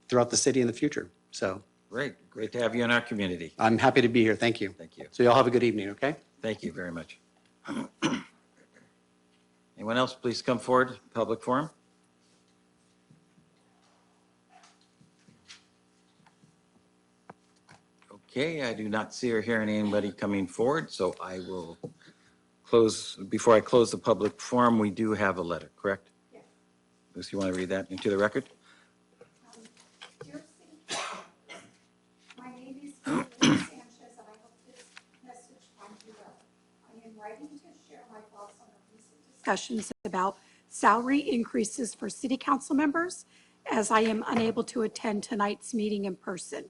throughout the city in the future. So Great to have you in our community. I'm happy to be here. Thank you. Thank you. So y'all have a good evening, okay? Thank you very much. Anyone else, please come forward, public forum. Okay, I do not see or hear anybody coming forward, so I will close, before I close the public forum, we do have a letter, correct? Yes. Lucy, you want to read that into the record? My name is Sanchez, and I hope this message finds you well. I am writing to share my thoughts on the recent discussions about salary increases for city council members, as I am unable to attend tonight's meeting in person.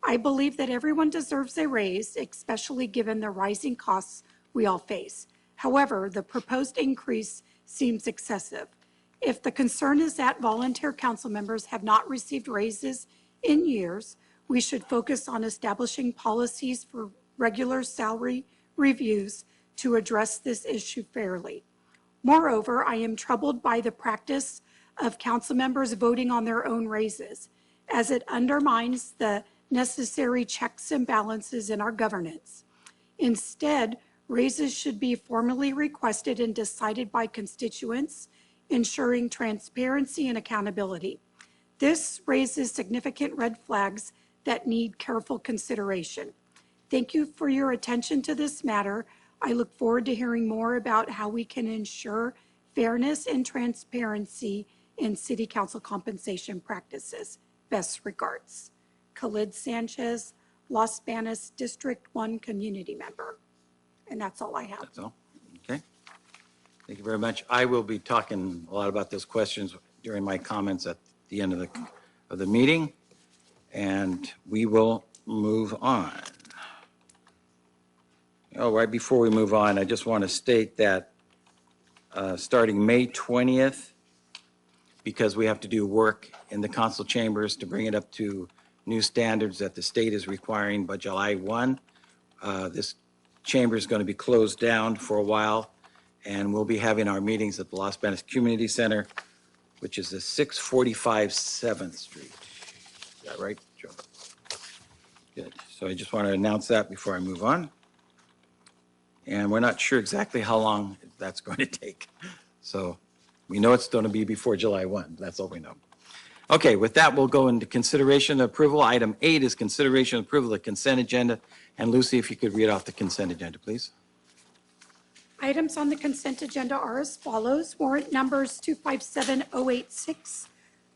I believe that everyone deserves a raise, especially given the rising costs we all face. However, the proposed increase seems excessive. If the concern is that volunteer council members have not received raises in years, we should focus on establishing policies for regular salary reviews to address this issue fairly. Moreover, I am troubled by the practice of council members voting on their own raises, as it undermines the necessary checks and balances in our governance. Instead, raises should be formally requested and decided by constituents, ensuring transparency and accountability. This raises significant red flags that need careful consideration. Thank you for your attention to this matter. I look forward to hearing more about how we can ensure fairness and transparency in city council compensation practices. Best regards. Khalid Sanchez, Los Banos District 1 community member. And that's all I have. That's all? Okay. Thank you very much. I will be talking a lot about those questions during my comments at the end of the meeting, and we will move on. Oh, right before we move on, I just want to state that starting May 20th, because we have to do work in the council chambers to bring it up to new standards that the state is requiring by July 1, this chamber is going to be closed down for a while, and we'll be having our meetings at the Los Banos Community Center, which is the 645 7th Street. Is that right, Joe? Good. So I just want to announce that before I move on. And we're not sure exactly how long that's going to take. So we know it's going to be before July 1. That's all we know. Okay, with that, we'll go into consideration and approval. Item 8 is consideration and approval of the consent agenda. And Lucy, if you could read off the consent agenda, please. Items on the consent agenda are as follows. Warrant numbers 257086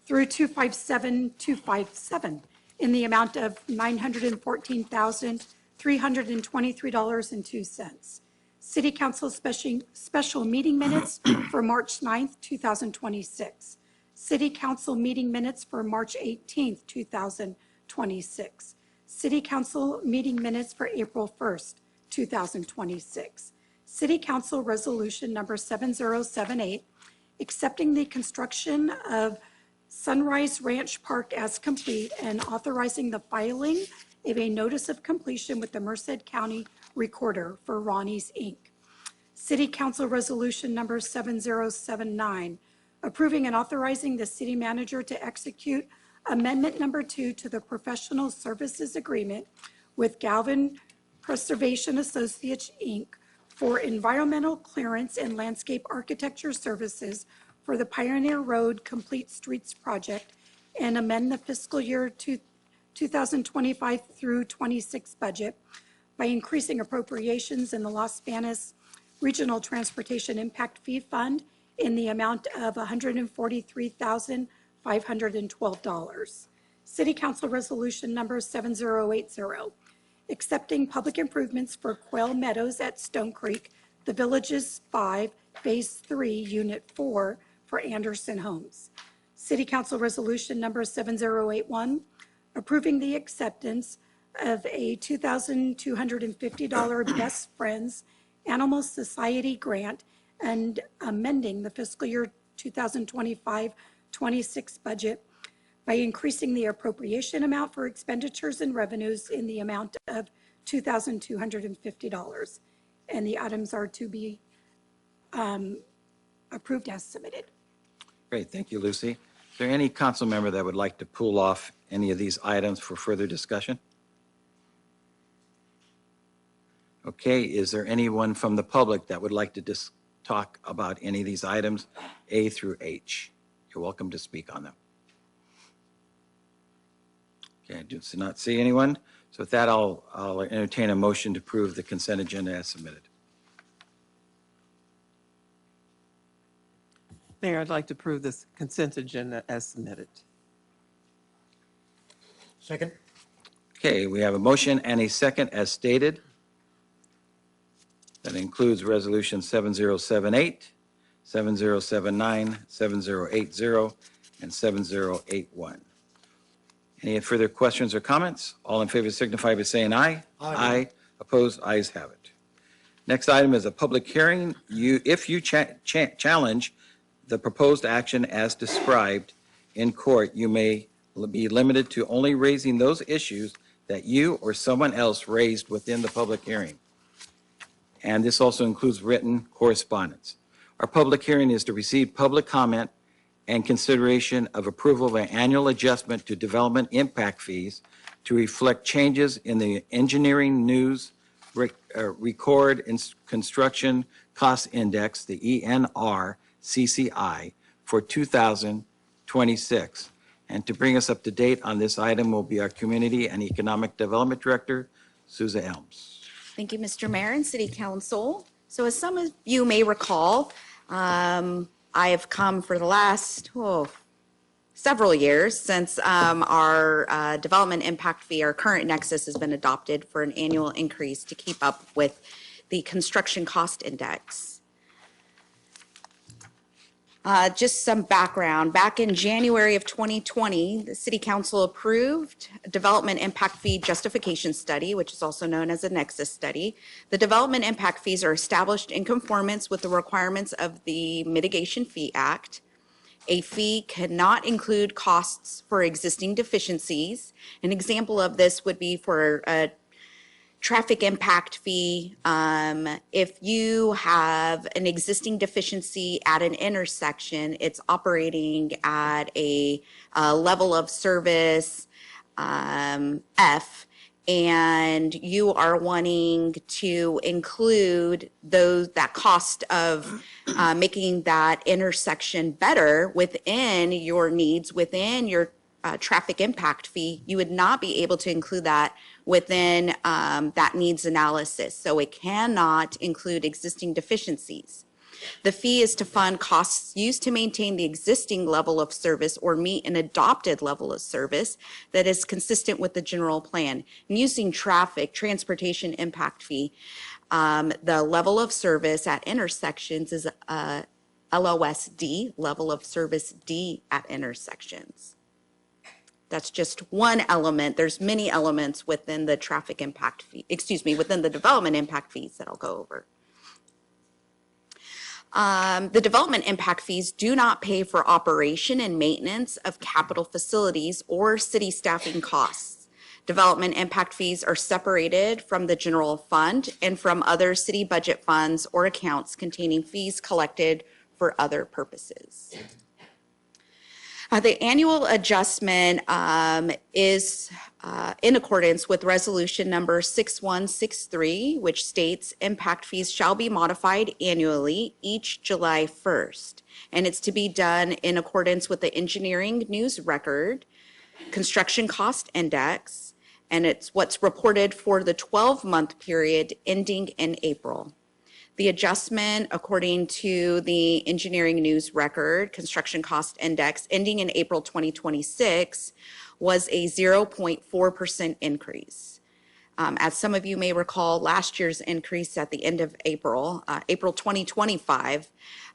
through 257257 in the amount of $914,323.02. City Council special meeting minutes for March 9th, 2026. City Council meeting minutes for March 18th, 2026. City Council meeting minutes for April 1st, 2026. City Council Resolution Number 7078, accepting the construction of Sunrise Ranch Park as complete and authorizing the filing of a notice of completion with the Merced County Recorder for Ronnie's, Inc. City Council Resolution Number 7079, approving and authorizing the city manager to execute Amendment Number 2 to the Professional Services Agreement with Galvin Preservation Associates, Inc. for environmental clearance and landscape architecture services for the Pioneer Road Complete Streets Project and amend the fiscal year 2025 through 26 budget by increasing appropriations in the Los Banos Regional Transportation Impact Fee Fund in the amount of $143,512. City Council Resolution Number 7080, accepting public improvements for Quail Meadows at Stone Creek, the Villages 5, Phase 3, Unit 4 for Anderson Homes. City Council Resolution Number 7081, approving the acceptance of a $2,250 Best Friends Animal Society grant and amending the fiscal year 2025-26 budget by increasing the appropriation amount for expenditures and revenues in the amount of $2,250. And the items are to be approved as submitted. Great, thank you, Lucy. Is there any council member that would like to pull off any of these items for further discussion? Okay, is there anyone from the public that would like to talk about any of these items, A through H? You're welcome to speak on them. Okay, I do not see anyone. So with that, I'll entertain a motion to approve the consent agenda as submitted. Mayor, I'd like to approve this consent agenda as submitted. Second. Okay, we have a motion and a second as stated. That includes Resolution 7078, 7079, 7080, and 7081. Any further questions or comments? All in favor signify by saying aye. Aye. Opposed, ayes have it. Next item is a public hearing. If you challenge the proposed action as described in court, you may be limited to only raising those issues that you or someone else raised within the public hearing. And this also includes written correspondence. Our public hearing is to receive public comment and consideration of approval of an annual adjustment to development impact fees to reflect changes in the engineering news record construction cost index, the ENR CCI, for 2026. And to bring us up to date on this item will be our Community and Economic Development Director, Souza Elms. Thank you, Mr. Mayor and City Council. So as some of you may recall, I have come for the last several years since our development impact fee, our current nexus, has been adopted for an annual increase to keep up with the construction cost index. Just some background. Back in January of 2020, the City Council approved a development impact fee justification study, which is also known as a nexus study. The development impact fees are established in conformance with the requirements of the Mitigation Fee Act. A fee cannot include costs for existing deficiencies. An example of this would be for a traffic impact fee. If you have an existing deficiency at an intersection, it's operating at a level of service F, and you are wanting to include that cost of making that intersection better within your needs, within your traffic impact fee, you would not be able to include that within that needs analysis. So it cannot include existing deficiencies. The fee is to fund costs used to maintain the existing level of service or meet an adopted level of service that is consistent with the general plan. And using transportation impact fee, the level of service at intersections is LOSD, level of service D at intersections. That's just one element. There's many elements within the traffic impact fee, within the development impact fees that I'll go over. The development impact fees do not pay for operation and maintenance of capital facilities or city staffing costs. Development impact fees are separated from the general fund and from other city budget funds or accounts containing fees collected for other purposes. The annual adjustment is in accordance with resolution number 6163, which states impact fees shall be modified annually each July 1st. And it's to be done in accordance with the engineering news record, construction cost index, and it's what's reported for the 12-month period ending in April. The adjustment, according to the engineering news record, construction cost index ending in April 2026, was a 0.4% increase. As some of you may recall, last year's increase at the end of April, April 2025,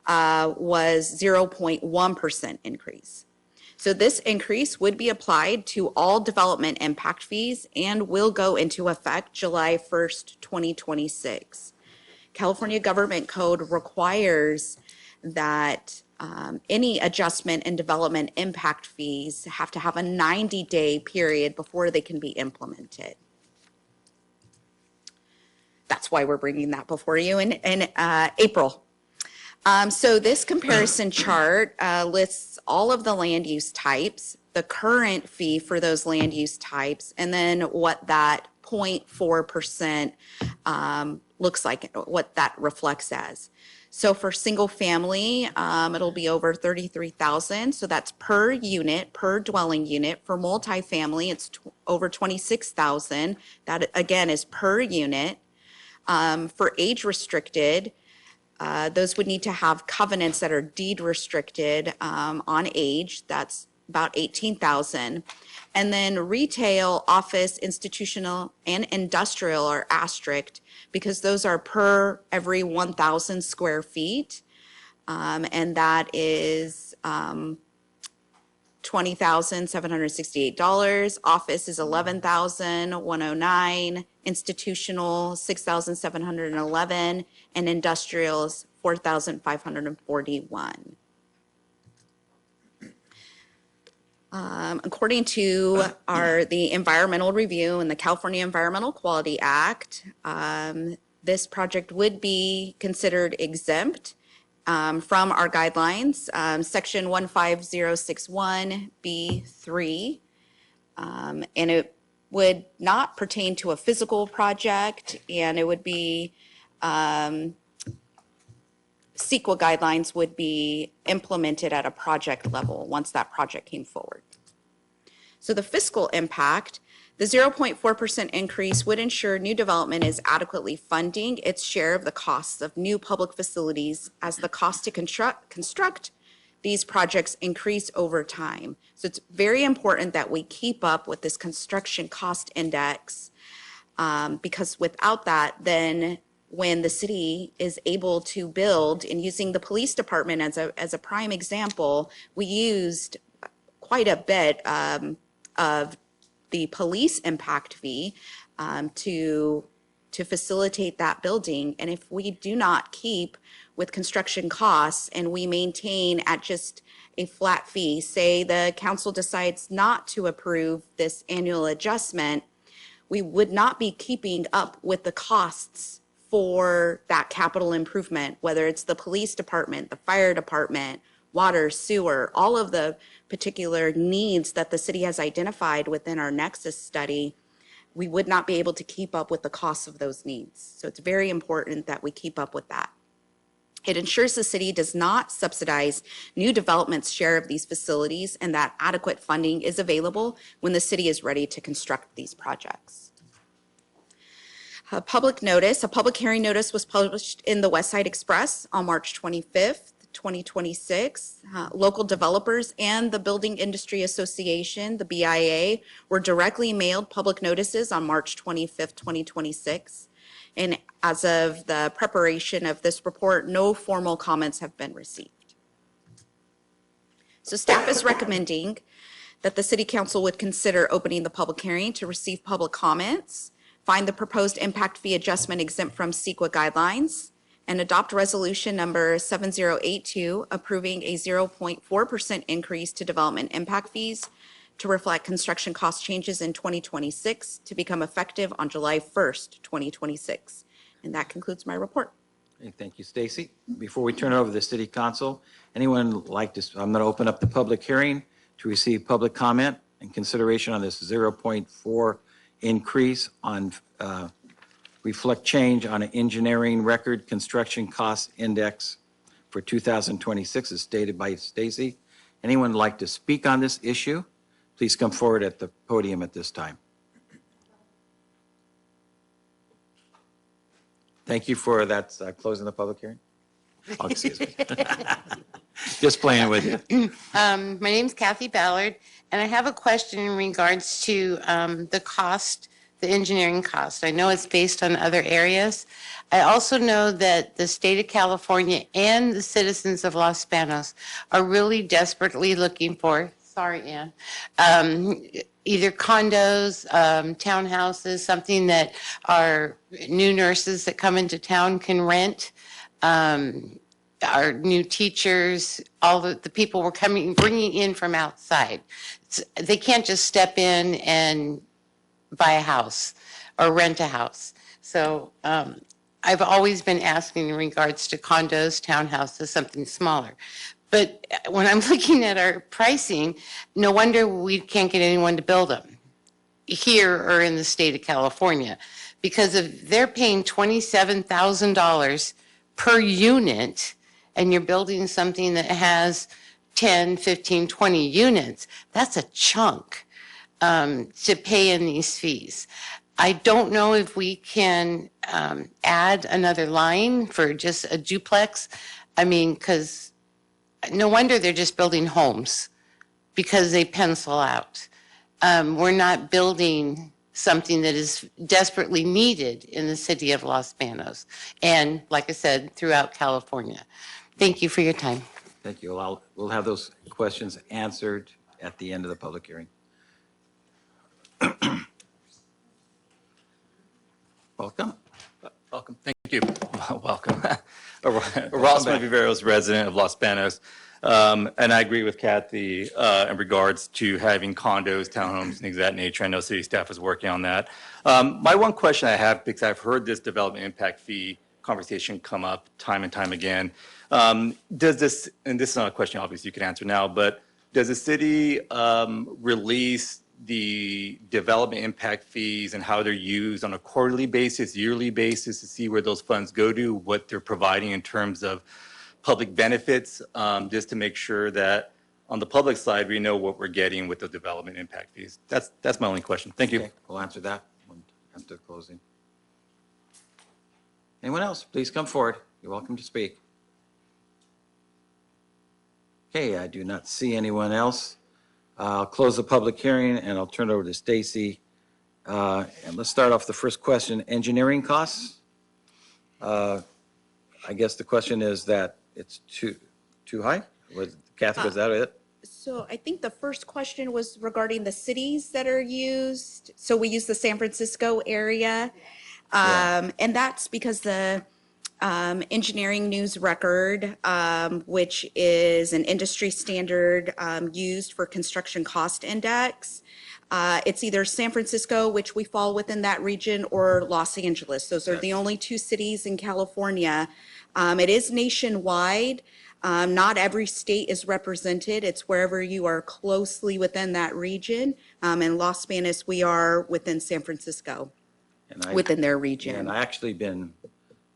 was 0.1% increase. So this increase would be applied to all development impact fees and will go into effect July 1st, 2026. California Government Code requires that any adjustment in development impact fees have to have a 90-day period before they can be implemented. That's why we're bringing that before you in April. So this comparison chart lists all of the land use types, the current fee for those land use types, and then what that 0.4% looks like, what that reflects as. So for single family, it'll be over $33,000. So that's per unit, per dwelling unit. For multifamily, it's over $26,000. That again is per unit. For age restricted, those would need to have covenants that are deed restricted on age. That's about $18,000. And then retail, office, institutional, and industrial are asterisked because those are per every 1,000 square feet. And that is $20,768. Office is $11,109. Institutional, $6,711. And industrial is $4,541. According to the environmental review and the California Environmental Quality Act, this project would be considered exempt from our guidelines, section 15061B3, and it would not pertain to a physical project, and it would be CEQA guidelines would be implemented at a project level once that project came forward. So the fiscal impact, the 0.4% increase would ensure new development is adequately funding its share of the costs of new public facilities as the cost to construct these projects increase over time. So it's very important that we keep up with this construction cost index because without that, then when the city is able to build, and using the police department as a prime example, we used quite a bit of the police impact fee to facilitate that building. And if we do not keep with construction costs and we maintain at just a flat fee, say the council decides not to approve this annual adjustment, we would not be keeping up with the costs for that capital improvement, whether it's the police department, the fire department, water, sewer, all of the particular needs that the city has identified within our Nexus study, we would not be able to keep up with the costs of those needs. So it's very important that we keep up with that. It ensures the city does not subsidize new development's share of these facilities and that adequate funding is available when the city is ready to construct these projects. A public hearing notice was published in the West Side Express on March 25th, 2026. Local developers and the Building Industry Association, the BIA, were directly mailed public notices on March 25th, 2026. And as of the preparation of this report, no formal comments have been received. So staff is recommending that the city council would consider opening the public hearing to receive public comments, find the proposed impact fee adjustment exempt from CEQA guidelines, and adopt resolution number 7082 approving a 0.4% increase to development impact fees to reflect construction cost changes in 2026 to become effective on July 1st, 2026. And that concludes my report. Okay, thank you, Stacy. Before we turn it over to the city council, anyone like to, I'm going to open up the public hearing to receive public comment and consideration on this 0.4 increase on reflect change on an engineering record construction cost index for 2026 as stated by Stacy. Anyone like to speak on this issue? Please come forward at the podium at this time. Thank you for that, closing the public hearing. Oh, excuse me. Just playing with you. My name's Kathy Ballard, and I have a question in regards to the cost, the engineering cost. I know it's based on other areas. I also know that the state of California and the citizens of Los Banos are really desperately looking for, sorry, Ann, either condos, townhouses, something that our new nurses that come into town can rent. Our new teachers, all the people we're bringing in from outside. They can't just step in and buy a house or rent a house. So I've always been asking in regards to condos, townhouses, something smaller. But when I'm looking at our pricing, no wonder we can't get anyone to build them here or in the state of California, because if they're paying $27,000 per unit and you're building something that has 10, 15, 20 units, that's a chunk to pay in these fees. I don't know if we can add another line for just a duplex. I mean, because no wonder they're just building homes because they pencil out. We're not building something that is desperately needed in the city of Los Banos and, like I said, throughout California. Thank you for your time. Thank you. We'll have those questions answered at the end of the public hearing. Welcome. Welcome. Thank you. Welcome. Ross Viveros, resident of Los Banos. And I agree with Kathy in regards to having condos, townhomes, things of that nature. I know city staff is working on that. My one question I have, because I've heard this development impact fee conversation come up time and time again. Does this, and this is not a question obviously you can answer now, but does the city release the development impact fees and how they're used on a quarterly basis, yearly basis to see where those funds go to, what they're providing in terms of public benefits, just to make sure that on the public side, we know what we're getting with the development impact fees? That's my only question. Thank you. Okay, we'll answer that after closing. Anyone else? Please come forward. You're welcome to speak. Okay, I do not see anyone else. I'll close the public hearing and I'll turn it over to Stacy. And let's start off the first question, engineering costs. I guess the question is that it's too high? Kathy, was that it? So I think the first question was regarding the cities that are used. So we use the San Francisco area. And that's because the engineering news record, which is an industry standard used for construction cost index. It's either San Francisco, which we fall within that region, or Los Angeles. Those are the only two cities in California. It is nationwide. Not every state is represented. It's wherever you are closely within that region. In Los Banos, we are within San Francisco, within their region. And I actually been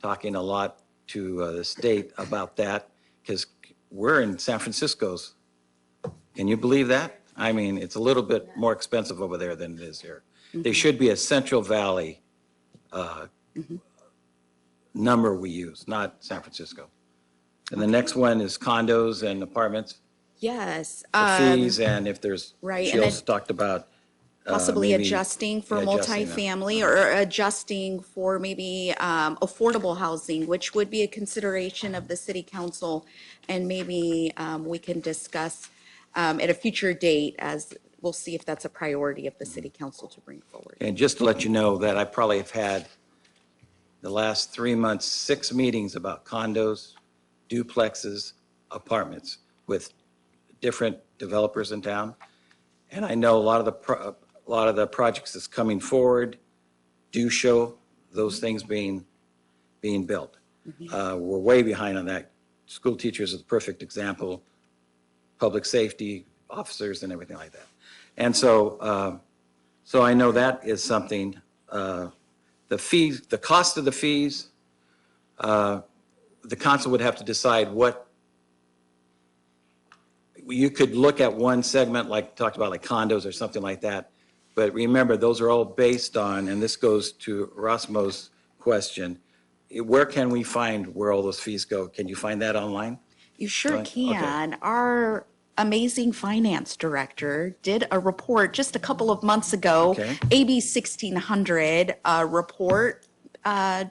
talking a lot to the state about that because we're in San Francisco's. Can you believe that? I mean, it's a little bit more expensive over there than it is here. There should be a Central Valley number we use, not San Francisco. And the next one is condos and apartments. Yes. The fees, and if there's, Right, she and also talked about possibly maybe adjusting for adjusting them. multifamily or adjusting for maybe affordable housing, which would be a consideration of the city council. And maybe we can discuss at a future date, as we'll see if that's a priority of the city council to bring forward. And just to let you know that I probably have had the last 3 months, 6 meetings about condos, duplexes, apartments with different developers in town. And I know a lot of the projects that's coming forward do show those things being built. We're way behind on that. School teachers are the perfect example, public safety officers and everything like that. And so, so I know that is something, the fees, the cost of the fees, the council would have to decide what, you could look at one segment like talked about like condos or something like that. But remember, those are all based on, and this goes to Rosmo's question, where can we find where all those fees go? Can you find that online? You sure Right. can. Okay. Our amazing finance director did a report just a couple of months ago, Okay. AB 1600 report.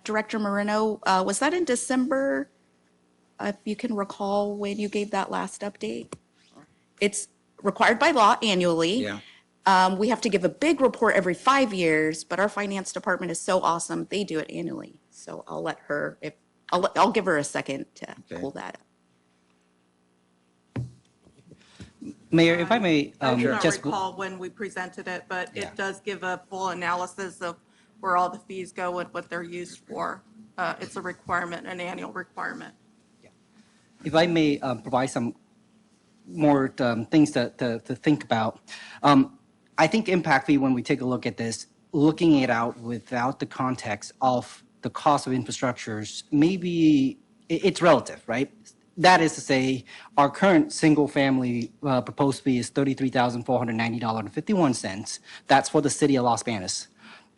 Director Moreno, was that in December? If you can recall when you gave that last update? It's required by law annually. Yeah. We have to give a big report every 5 years, but our finance department is so awesome, they do it annually. So I'll let her, I'll give her a second to pull that up. Mayor, if I may, I do not just recall when we presented it, but it does give a full analysis of where all the fees go and what they're used for. It's a requirement, an annual requirement. if I may provide some more things to think about. I think impact fee, when we take a look at this, looking it out without the context of the cost of infrastructures, maybe it's relative, right? That is to say, our current single-family proposed fee is $33,490.51. That's for the city of Los Banos.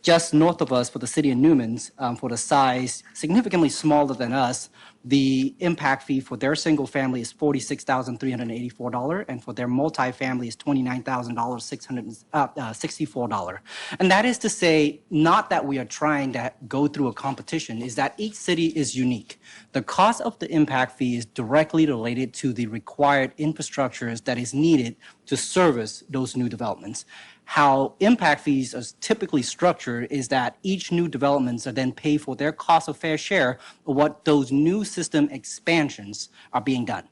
Just north of us, for the city of Newman's, for the size significantly smaller than us, the impact fee for their single family is $46,384, and for their multifamily is $29,664. And that is to say, not that we are trying to go through a competition, is that each city is unique. The cost of the impact fee is directly related to the required infrastructures that is needed to service those new developments. How impact fees are typically structured is that each new developments are then paid for their cost of fair share of what those new system expansions are being done.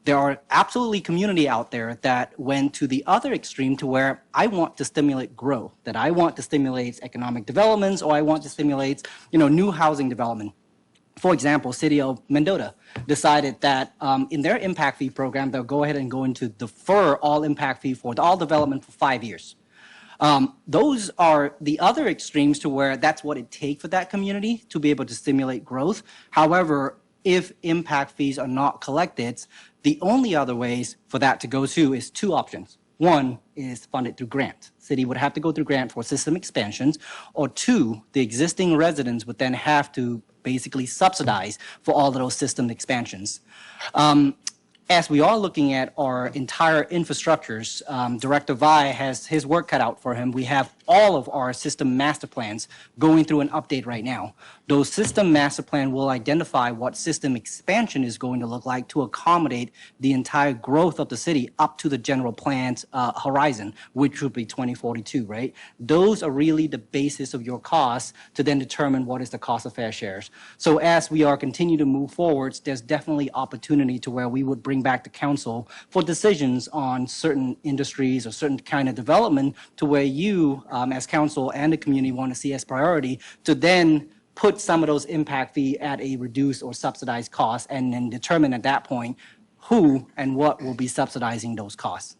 There are absolutely community out there that went to the other extreme to where I want to stimulate growth, that I want to stimulate economic developments, or I want to stimulate, new housing development. For example, City of Mendota decided that in their impact fee program, they'll go ahead and go into defer all impact fee for all development for 5 years. Those are the other extremes to where that's what it takes for that community to be able to stimulate growth. However, if impact fees are not collected, the only other ways for that to go to is two options. One is funded through grant. City would have to go through grant for system expansions, or two, the existing residents would then have to basically subsidize for all of those system expansions. As we are looking at our entire infrastructures, Director Vi has his work cut out for him. We have all of our system master plans going through an update right now. Those system master plan will identify what system expansion is going to look like to accommodate the entire growth of the city up to the general plan's horizon, which would be 2042, right? Those are really the basis of your costs to then determine what is the cost of fair shares. So as we are continue to move forwards, there's definitely opportunity to where we would bring back to council for decisions on certain industries or certain kind of development to where you, as council and the community, want to see as priority to then put some of those impact fee at a reduced or subsidized cost and then determine at that point who and what will be subsidizing those costs.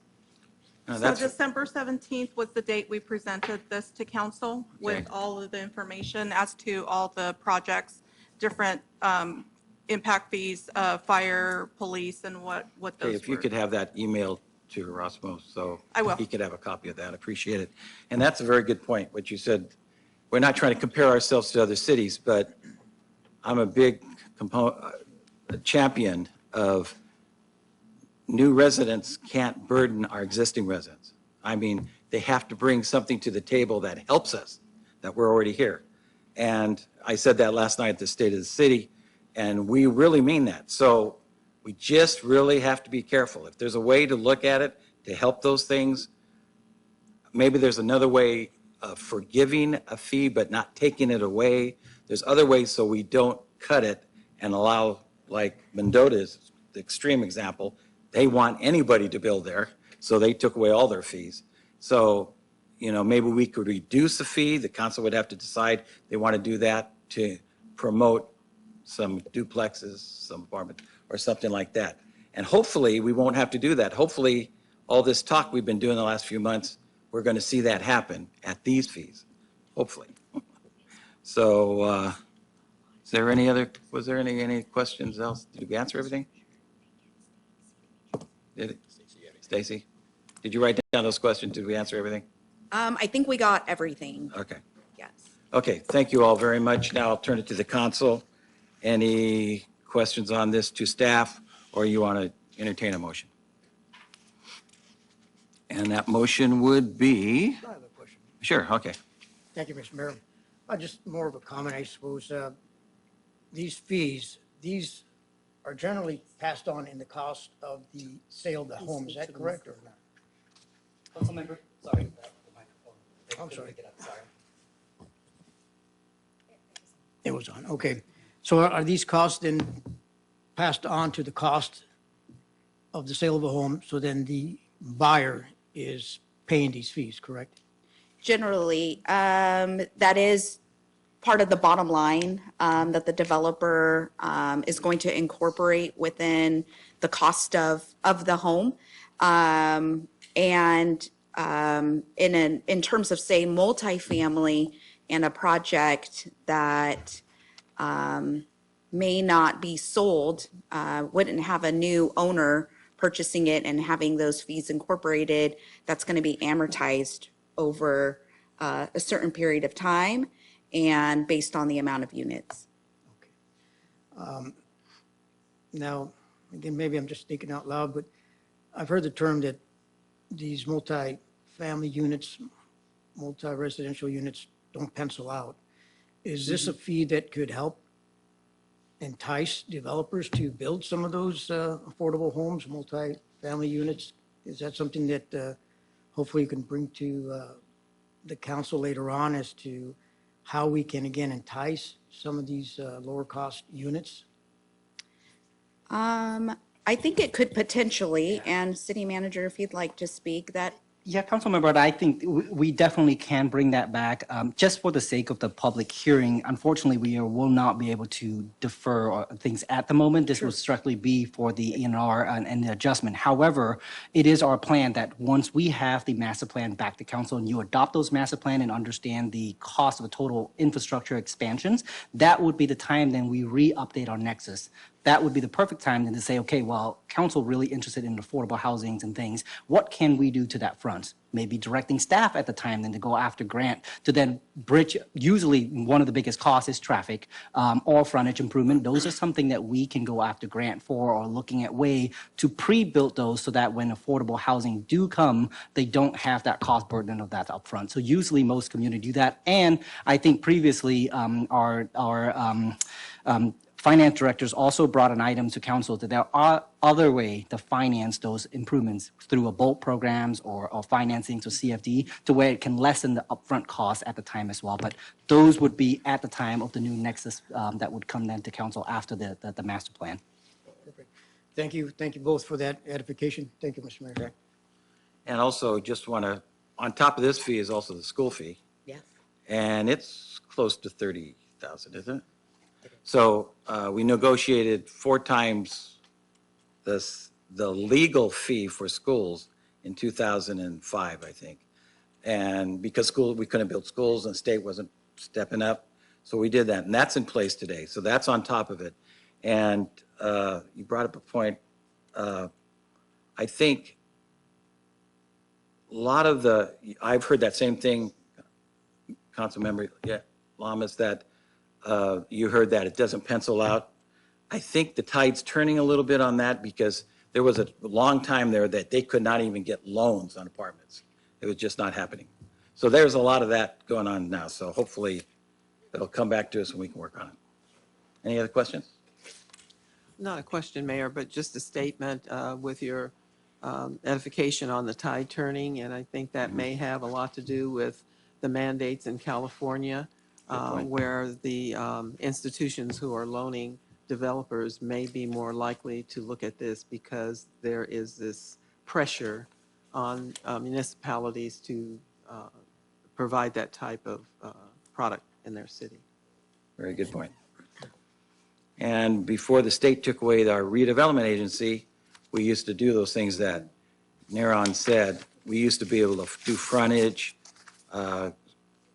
So December 17th was the date we presented this to council with all of the information as to all the projects, different impact fees, fire, police, and what those If you were. could have that emailed to Rosmo, so I will. he could have a copy of that. Appreciate it. And that's a very good point, what you said. We're not trying to compare ourselves to other cities, but I'm a big champion of new residents can't burden our existing residents. I mean, they have to bring something to the table that helps us, that we're already here. And I said that last night at the State of the City, and we really mean that. So we just really have to be careful. If there's a way to look at it to help those things. Maybe there's another way of forgiving a fee but not taking it away. There's other ways so we don't cut it and allow, like Mendota's the extreme example, they want anybody to build there, so they took away all their fees. So, maybe we could reduce the fee. The council would have to decide they want to do that to promote some duplexes, some apartments, or something like that. And hopefully, we won't have to do that. Hopefully, all this talk we've been doing the last few months, we're going to see that happen at these fees, hopefully. So, was there any questions else? Did we answer everything? Did it? Stacy? Did you write down those questions? Did we answer everything? I think we got everything. Okay. Yes. Okay, thank you all very much. Now I'll turn it to the council. Any questions on this to staff, or you want to entertain a motion? And that motion would be? I have a question. Sure, okay. Thank you, Mr. Mayor. Just more of a comment, I suppose. These fees, these are generally passed on in the cost of the sale of the home. Is that correct or not? Councilmember, sorry. I'm sorry. It was on, okay. So are these costs then passed on to the cost of the sale of a home, so then the buyer is paying these fees, correct? Generally, that is part of the bottom line that the developer is going to incorporate within the cost of the home. And in terms of, say, multifamily and a project that may not be sold, wouldn't have a new owner purchasing it and having those fees incorporated, that's going to be amortized over a certain period of time and based on the amount of units. Now, again, maybe I'm just thinking out loud, but I've heard the term that these multi-family units, multi-residential units don't pencil out. Is this a fee that could help entice developers to build some of those affordable homes, multi-family units? Is that something that hopefully you can bring to the council later on as to how we can, again, entice some of these lower cost units? I think it could potentially, and city manager, if you'd like to speak, that. Yeah, Councilmember, I think we definitely can bring that back. Just for the sake of the public hearing, unfortunately, we will not be able to defer things at the moment. This will strictly be for the ENR and the adjustment. However, it is our plan that once we have the master plan back to council and you adopt those master plan and understand the cost of the total infrastructure expansions, that would be the time then we re-update our nexus. That would be the perfect time then to say, okay, well, council really interested in affordable housings and things. What can we do to that front? Maybe directing staff at the time then to go after grant to then bridge. Usually one of the biggest costs is traffic or frontage improvement. Those are something that we can go after grant for, or looking at way to pre-build those so that when affordable housing do come, they don't have that cost burden of that upfront. So usually most communities do that. And I think previously our finance directors also brought an item to council that there are other way to finance those improvements through a BOLT programs or financing to CFD to where it can lessen the upfront costs at the time as well. But those would be at the time of the new nexus that would come then to council after the master plan. Perfect. Thank you. Thank you both for that edification. Thank you, Mr. Mayor. Okay. And also just want to, on top of this fee is also the school fee. Yes. And it's close to 30,000, isn't it? So we negotiated 4 times the legal fee for schools in 2005, I think. And because we couldn't build schools and the state wasn't stepping up, so we did that. And that's in place today. So that's on top of it. And you brought up a point. I think a lot of I've heard that same thing, Council Member Lamas, that you heard that it doesn't pencil out. I think the tide's turning a little bit on that because there was a long time there that they could not even get loans on apartments. It was just not happening. So there's a lot of that going on now. So hopefully it'll come back to us and we can work on it. Any other questions? Not a question, Mayor, but just a statement with your edification on the tide turning, and I think that may have a lot to do with the mandates in California, where the institutions who are loaning developers may be more likely to look at this because there is this pressure on municipalities to provide that type of product in their city. Very good point. And before the state took away our redevelopment agency, we used to do those things that Naron said. We used to be able to do frontage. On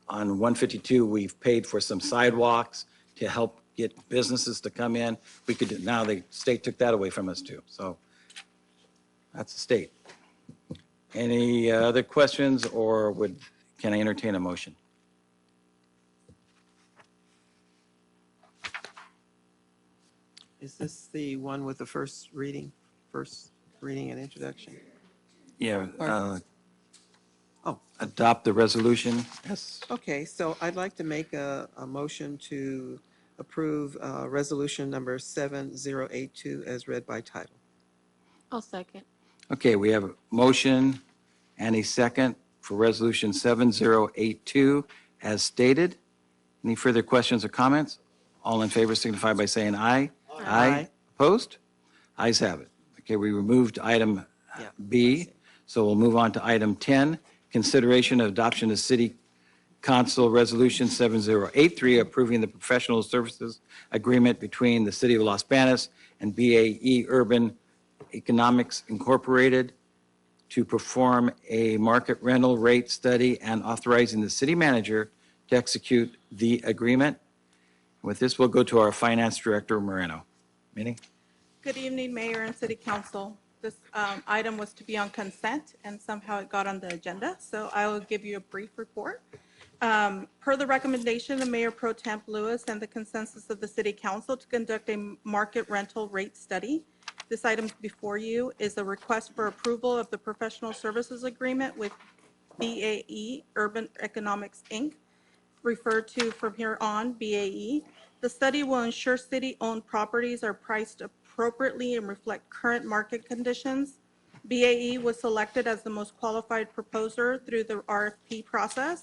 152, we've paid for some sidewalks to help get businesses to come in. We could, now the state took that away from us too. So that's the state. Any other questions, or can I entertain a motion? Is this the one with the first reading and introduction? Yeah. Oh. Adopt the resolution. Yes. Okay, so I'd like to make a motion to approve resolution number 7082 as read by title. I'll second. Okay, we have a motion and a second for resolution 7082 as stated. Any further questions or comments? All in favor signify by saying aye. Aye. Opposed? Ayes have it. Okay, we removed item B, so we'll move on to item 10, consideration of adoption of City Council Resolution 7083, approving the professional services agreement between the City of Los Banos and BAE Urban Economics Incorporated to perform a market rental rate study and authorizing the city manager to execute the agreement. With this, we'll go to our Finance Director, Moreno. Minnie? Good evening, Mayor and City Council. This item was to be on consent, and somehow it got on the agenda, so I will give you a brief report. Per the recommendation of Mayor Pro Temp Lewis and the consensus of the City Council to conduct a market rental rate study, this item before you is a request for approval of the professional services agreement with BAE Urban Economics, Inc., referred to from here on BAE. The study will ensure city-owned properties are priced appropriately and reflect current market conditions. BAE was selected as the most qualified proposer through the RFP process.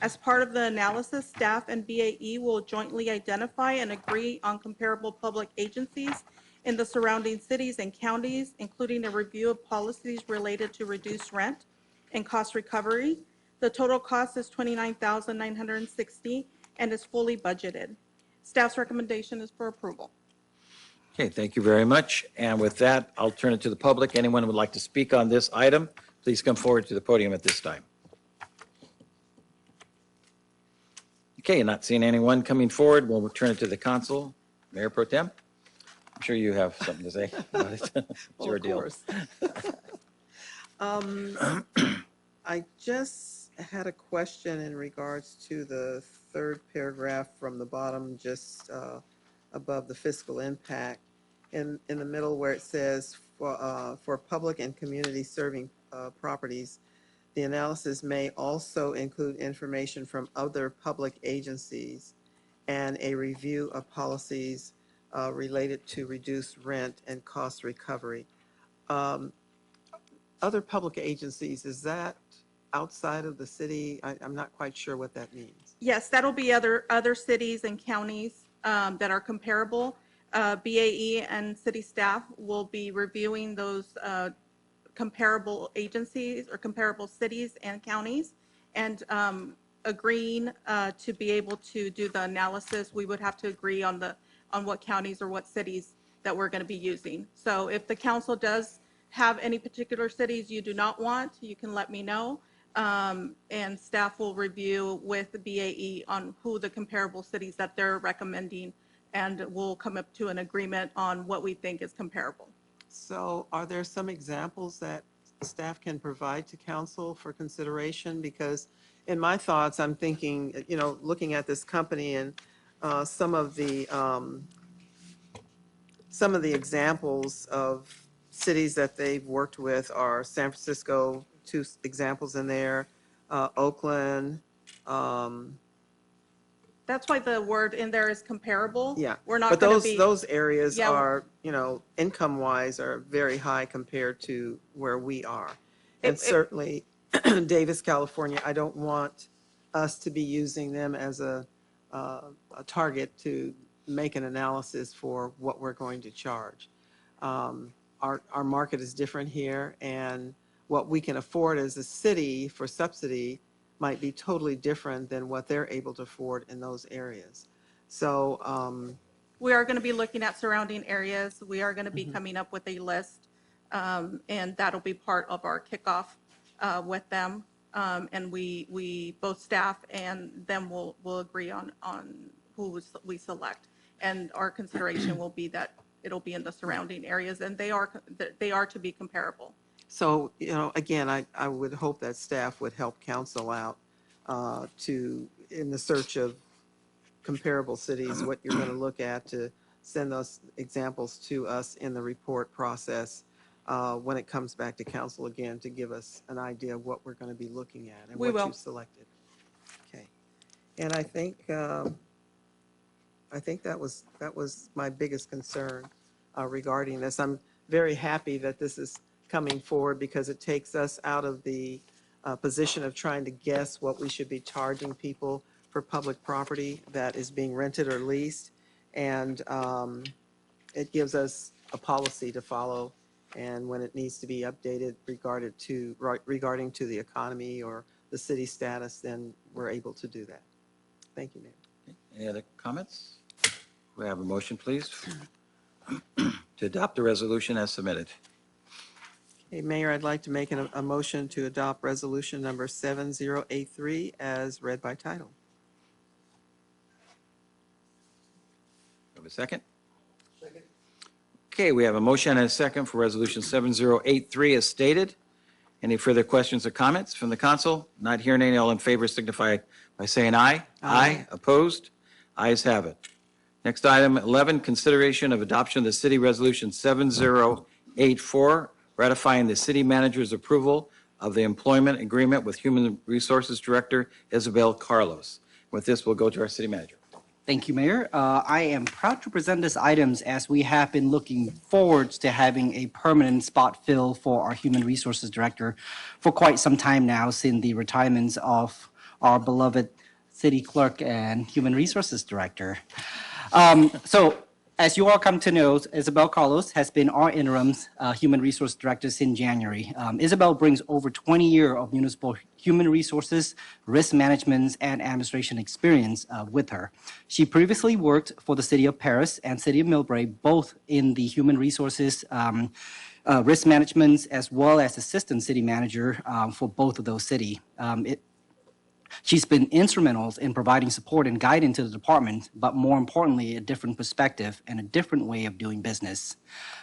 As part of the analysis, staff and BAE will jointly identify and agree on comparable public agencies in the surrounding cities and counties, including a review of policies related to reduced rent and cost recovery. The total cost is $29,960 and is fully budgeted. Staff's recommendation is for approval. Okay, thank you very much. And with that, I'll turn it to the public. Anyone who would like to speak on this item, please come forward to the podium at this time. Okay, not seeing anyone coming forward, we'll turn it to the council. Mayor Pro Tem, I'm sure you have something to say. It's your deal. I just had a question in regards to the third paragraph from the bottom, just above the fiscal impact, in the middle where it says for public and community serving properties, the analysis may also include information from other public agencies and a review of policies related to reduced rent and cost recovery. Other public agencies, is that outside of the city? I'm not quite sure what that means. Yes, that'll be other cities and counties that are comparable. BAE and city staff will be reviewing those comparable agencies or comparable cities and counties and agreeing to be able to do the analysis. We would have to agree on what counties or what cities that we're going to be using. So if the council does have any particular cities you do not want, you can let me know. And staff will review with the BAE on who the comparable cities that they're recommending, and we'll come up to an agreement on what we think is comparable. So are there some examples that staff can provide to council for consideration? Because in my thoughts, I'm thinking, looking at this company and some of the examples of cities that they've worked with are San Francisco, 2 examples in there, Oakland, That's why the word in there is comparable. Yeah. We're not But going to be. those areas Yeah. are, income-wise are very high compared to where we are. And certainly, Davis, California, I don't want us to be using them as a target to make an analysis for what we're going to charge. Our market is different here, and what we can afford as a city for subsidy might be totally different than what they're able to afford in those areas. So, We are going to be looking at surrounding areas. We are going to be coming up with a list, and that'll be part of our kickoff with them. And we both staff and them will agree on who we select. And our consideration will be that it'll be in the surrounding areas, and they are to be comparable. So, again, I would hope that staff would help council out in the search of comparable cities, what you're going to look at to send those examples to us in the report process when it comes back to council again, to give us an idea of what we're going to be looking at and We what will. you've selected. Okay. And I think that was my biggest concern regarding this. I'm very happy that this is coming forward because it takes us out of the position of trying to guess what we should be charging people for public property that is being rented or leased. And it gives us a policy to follow, and when it needs to be updated regarding to the economy or the city status, then we're able to do that. Thank you, Mayor. Any other comments? We have a motion, please, to adopt the resolution as submitted. Hey, Mayor, I'd like to make a motion to adopt resolution number 7083 as read by title. Have a second? Second. Okay, we have a motion and a second for resolution 7083 as stated. Any further questions or comments from the council? Not hearing any. All in favor signify by saying aye. Aye. Opposed? Ayes have it. Next item, 11, consideration of adoption of the city resolution 7084, ratifying the city manager's approval of the employment agreement with Human Resources Director Isabel Carlos. With this, we'll go to our city manager. Thank you, Mayor. I am proud to present this items as we have been looking forward to having a permanent spot fill for our Human Resources Director for quite some time now, since the retirements of our beloved City Clerk and Human Resources Director. So, as you all come to know, Isabel Carlos has been our interim Human Resource Director since January. Isabel brings over 20 years of municipal human resources, risk management, and administration experience with her. She previously worked for the City of Paris and City of Millbrae, both in the human resources, risk management, as well as assistant city manager for both of those cities. She's been instrumental in providing support and guidance to the department, but more importantly, a different perspective and a different way of doing business.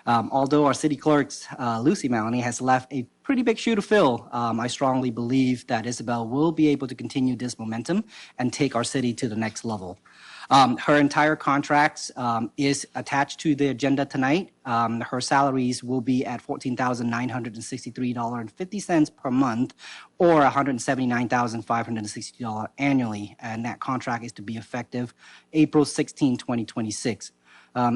Although our city clerk, Lucy Maloney, has left a pretty big shoe to fill, I strongly believe that Isabel will be able to continue this momentum and take our city to the next level. Her entire contract is attached to the agenda tonight. Her salaries will be at $14,963.50 per month, or $179,560 annually, and that contract is to be effective April 16, 2026.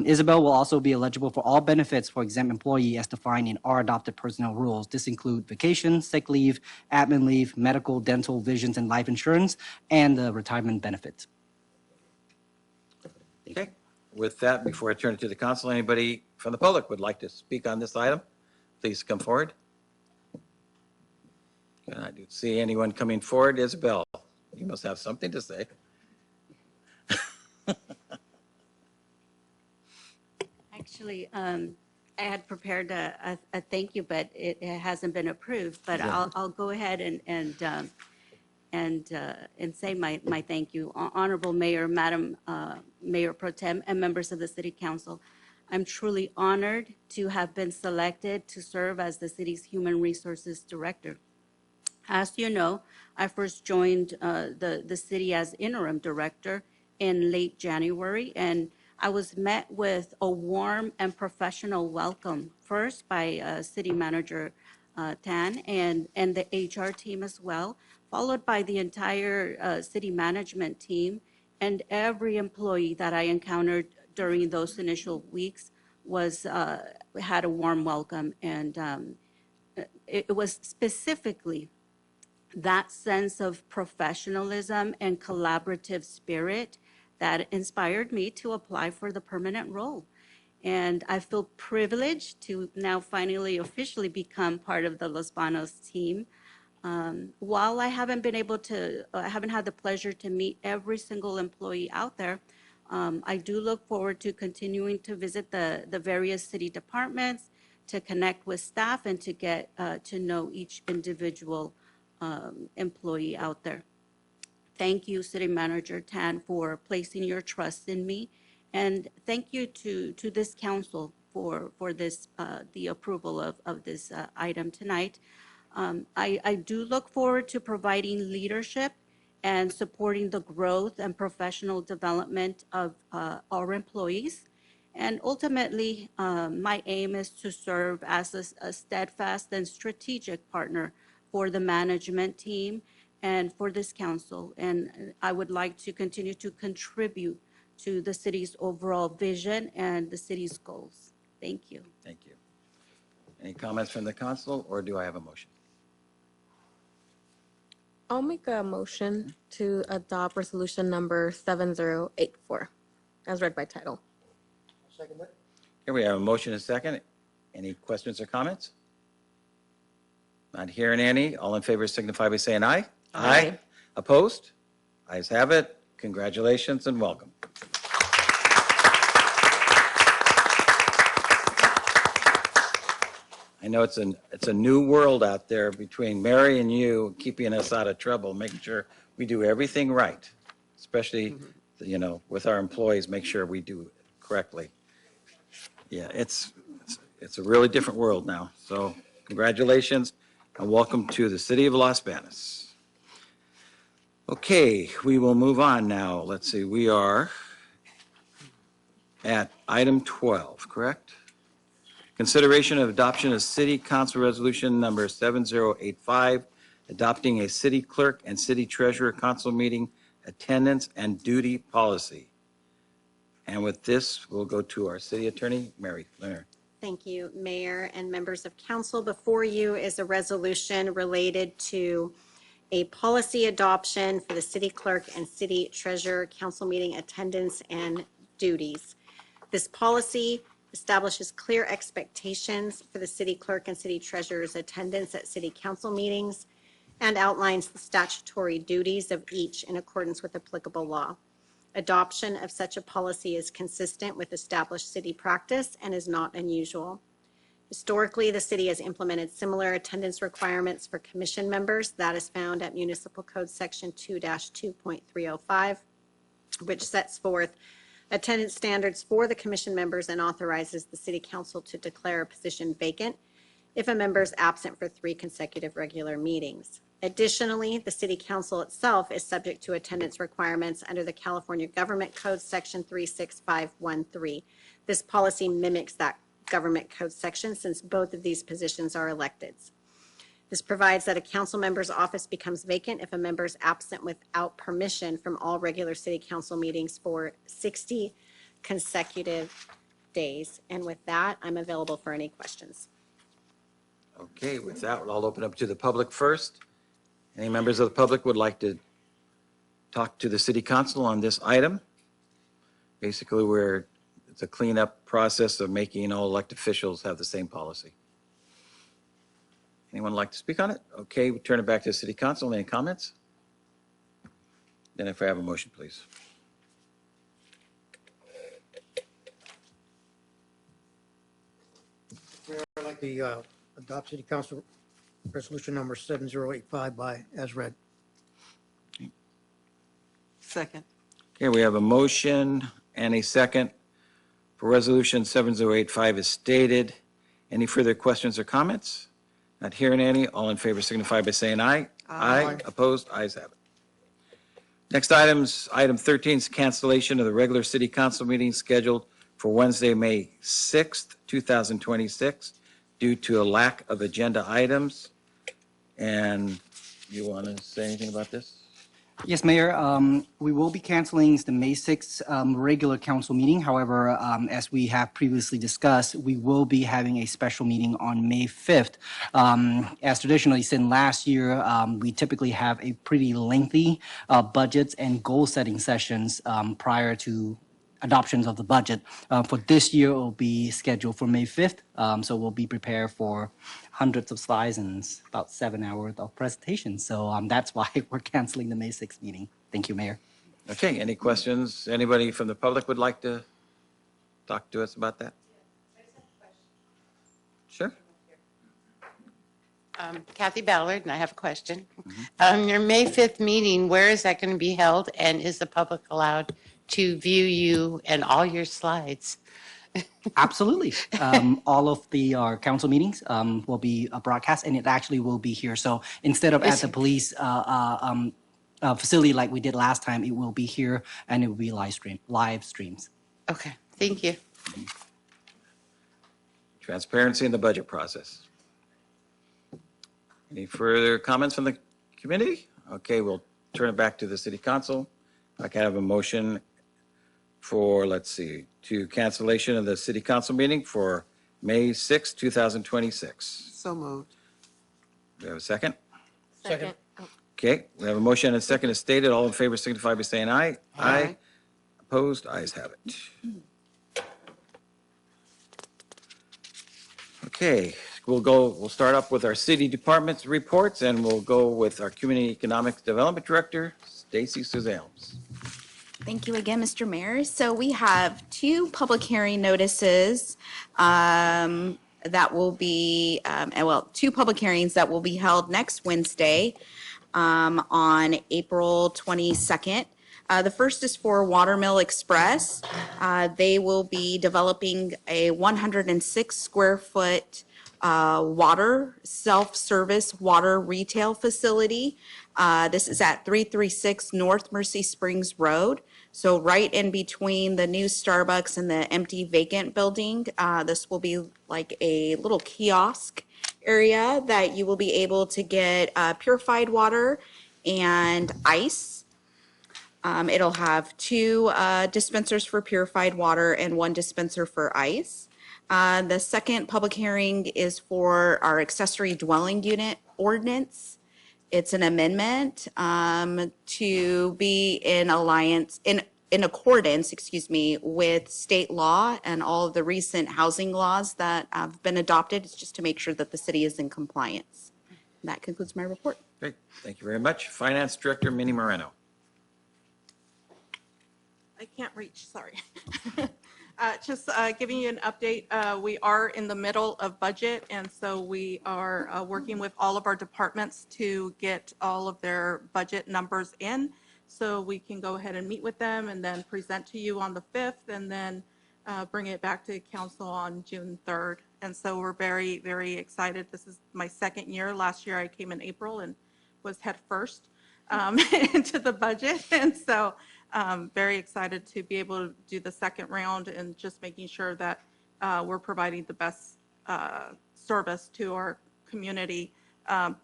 Isabel will also be eligible for all benefits for exempt employee as defined in our adopted personnel rules. This include vacation, sick leave, admin leave, medical, dental, visions, and life insurance, and the retirement benefits. Okay. With that, before I turn it to the council, anybody from the public would like to speak on this item, please come forward. And I do see anyone coming forward. Isabel, you must have something to say. Actually, I had prepared a thank you, but it hasn't been approved. But Yeah. I'll go ahead and say my thank you. Honorable Mayor, Madam Mayor Pro Tem, and members of the City Council. I'm truly honored to have been selected to serve as the city's Human Resources Director. As you know, I first joined the city as interim director in late January, and I was met with a warm and professional welcome, first by City Manager Tan and the HR team as well, followed by the entire city management team and every employee that I encountered during those initial weeks was had a warm welcome, and it was specifically that sense of professionalism and collaborative spirit that inspired me to apply for the permanent role. And I feel privileged to now finally officially become part of the Los Banos team. While I haven't been able to, I haven't had the pleasure to meet every single employee out there, I do look forward to continuing to visit the various city departments, to connect with staff, and to get to know each individual employee out there. Thank you, City Manager Tan, for placing your trust in me. And thank you to this council for this, the approval of this item tonight. I do look forward to providing leadership and supporting the growth and professional development of our employees. And ultimately, my aim is to serve as a steadfast and strategic partner for the management team and for this council. And I would like to continue to contribute to the city's overall vision and the city's goals. Thank you. Thank you. Any comments from the council, or do I have a motion? I'll make a motion to adopt resolution number 7084 as read by title. Second that. Here we have a motion and a second. Any questions or comments? Not hearing any. All in favor signify by saying aye. Aye. Opposed? Ayes have it. Congratulations and welcome. I know it's a new world out there between Mary and you, keeping us out of trouble, making sure we do everything right, especially, you know, with our employees, make sure we do it correctly. Yeah, it's a really different world now. So congratulations and welcome to the city of Los Banos. Okay, we will move on now. Let's see, we are at item 12, correct? Consideration of adoption of City Council Resolution Number 7085, adopting a city clerk and city treasurer council meeting attendance and duty policy. And with this, we'll go to our city attorney, Mary Leonard. Thank you, Mayor and members of council. Before you is a resolution related to a policy adoption for the city clerk and city treasurer council meeting attendance and duties. This policy establishes clear expectations for the city clerk and city treasurer's attendance at city council meetings and outlines the statutory duties of each in accordance with applicable law. Adoption of such a policy is consistent with established city practice and is not unusual. Historically, the city has implemented similar attendance requirements for commission members. That is found at Municipal Code Section 2-2.305, which sets forth attendance standards for the commission members and authorizes the city council to declare a position vacant if a member is absent for 3 consecutive regular meetings. Additionally, the city council itself is subject to attendance requirements under the California Government Code Section 36513. This policy mimics that government code section since both of these positions are electeds. This provides that a council member's office becomes vacant if a member is absent without permission from all regular city council meetings for 60 consecutive days. And with that, I'm available for any questions. Okay, with that, I'll open up to the public first. Any members of the public would like to talk to the city council on this item? Basically, it's a cleanup process of making all elected officials have the same policy. Anyone like to speak on it? Okay, we turn it back to the city council. Any comments? Then if I have a motion, please. I'd like to adopt City Council Resolution Number 7085 as read. Second. Okay, we have a motion and a second for Resolution 7085 as stated. Any further questions or comments? Not hearing any. All in favor signify by saying aye. Aye. Opposed? Ayes have it. Next item 13 is cancellation of the regular city council meeting scheduled for Wednesday, May 6th, 2026, due to a lack of agenda items. And you want to say anything about this? Yes, Mayor. We will be canceling the May 6th regular council meeting. However, as we have previously discussed, we will be having a special meeting on May 5th. As traditionally since last year, we typically have a pretty lengthy budgets and goal-setting sessions prior to adoptions of the budget. For this year, it will be scheduled for May 5th. So we'll be prepared for hundreds of slides and about 7 hours of presentation. So that's why we're canceling the May 6th meeting. Thank you, Mayor. Okay, any questions? Anybody from the public would like to talk to us about that? Sure. Kathy Ballard, and I have a question. Your May 5th meeting, where is that going to be held, and is the public allowed to view you and all your slides? Absolutely. All of our council meetings will be broadcast, and it actually will be here. So instead of at the police facility like we did last time, it will be here, and it will be live streams. Okay, thank you. Transparency in the budget process. Any further comments from the committee? Okay, we'll turn it back to the city council. I can have a motion for, let's see, to cancellation of the city council meeting for May 6, 2026. So moved. Do we have a second? Second. Okay, we have a motion and a second as stated. All in favor signify by saying aye. Aye. Opposed? Ayes have it. Okay, we'll start up with our city departments reports, and we'll go with our Community Economic Development Director, Stacy Suzanne. Thank you again, Mr. Mayor. So we have two public hearing notices that will be, two public hearings that will be held next Wednesday on April 22nd. The first is for Watermill Express. They will be developing a 106 square foot water, self-service water retail facility. This is at 336 North Mercy Springs Road. So right in between the new Starbucks and the empty vacant building. This will be like a little kiosk area that you will be able to get purified water and ice. It'll have two dispensers for purified water and one dispenser for ice. The second public hearing is for our accessory dwelling unit ordinance. It's an amendment to be in accordance, with state law and all of the recent housing laws that have been adopted. It's just to make sure that the city is in compliance. That concludes my report. Great, thank you very much. Finance Director, Minnie Moreno. I can't reach, sorry. Just giving you an update. We are in the middle of budget, and so we are working with all of our departments to get all of their budget numbers in, so we can go ahead and meet with them and then present to you on the 5th, and then bring it back to council on June 3rd. And so we're very, very excited. This is my second year. Last year I came in April and was head first into the budget, and so very excited to be able to do the second round and just making sure that we're providing the best service to our community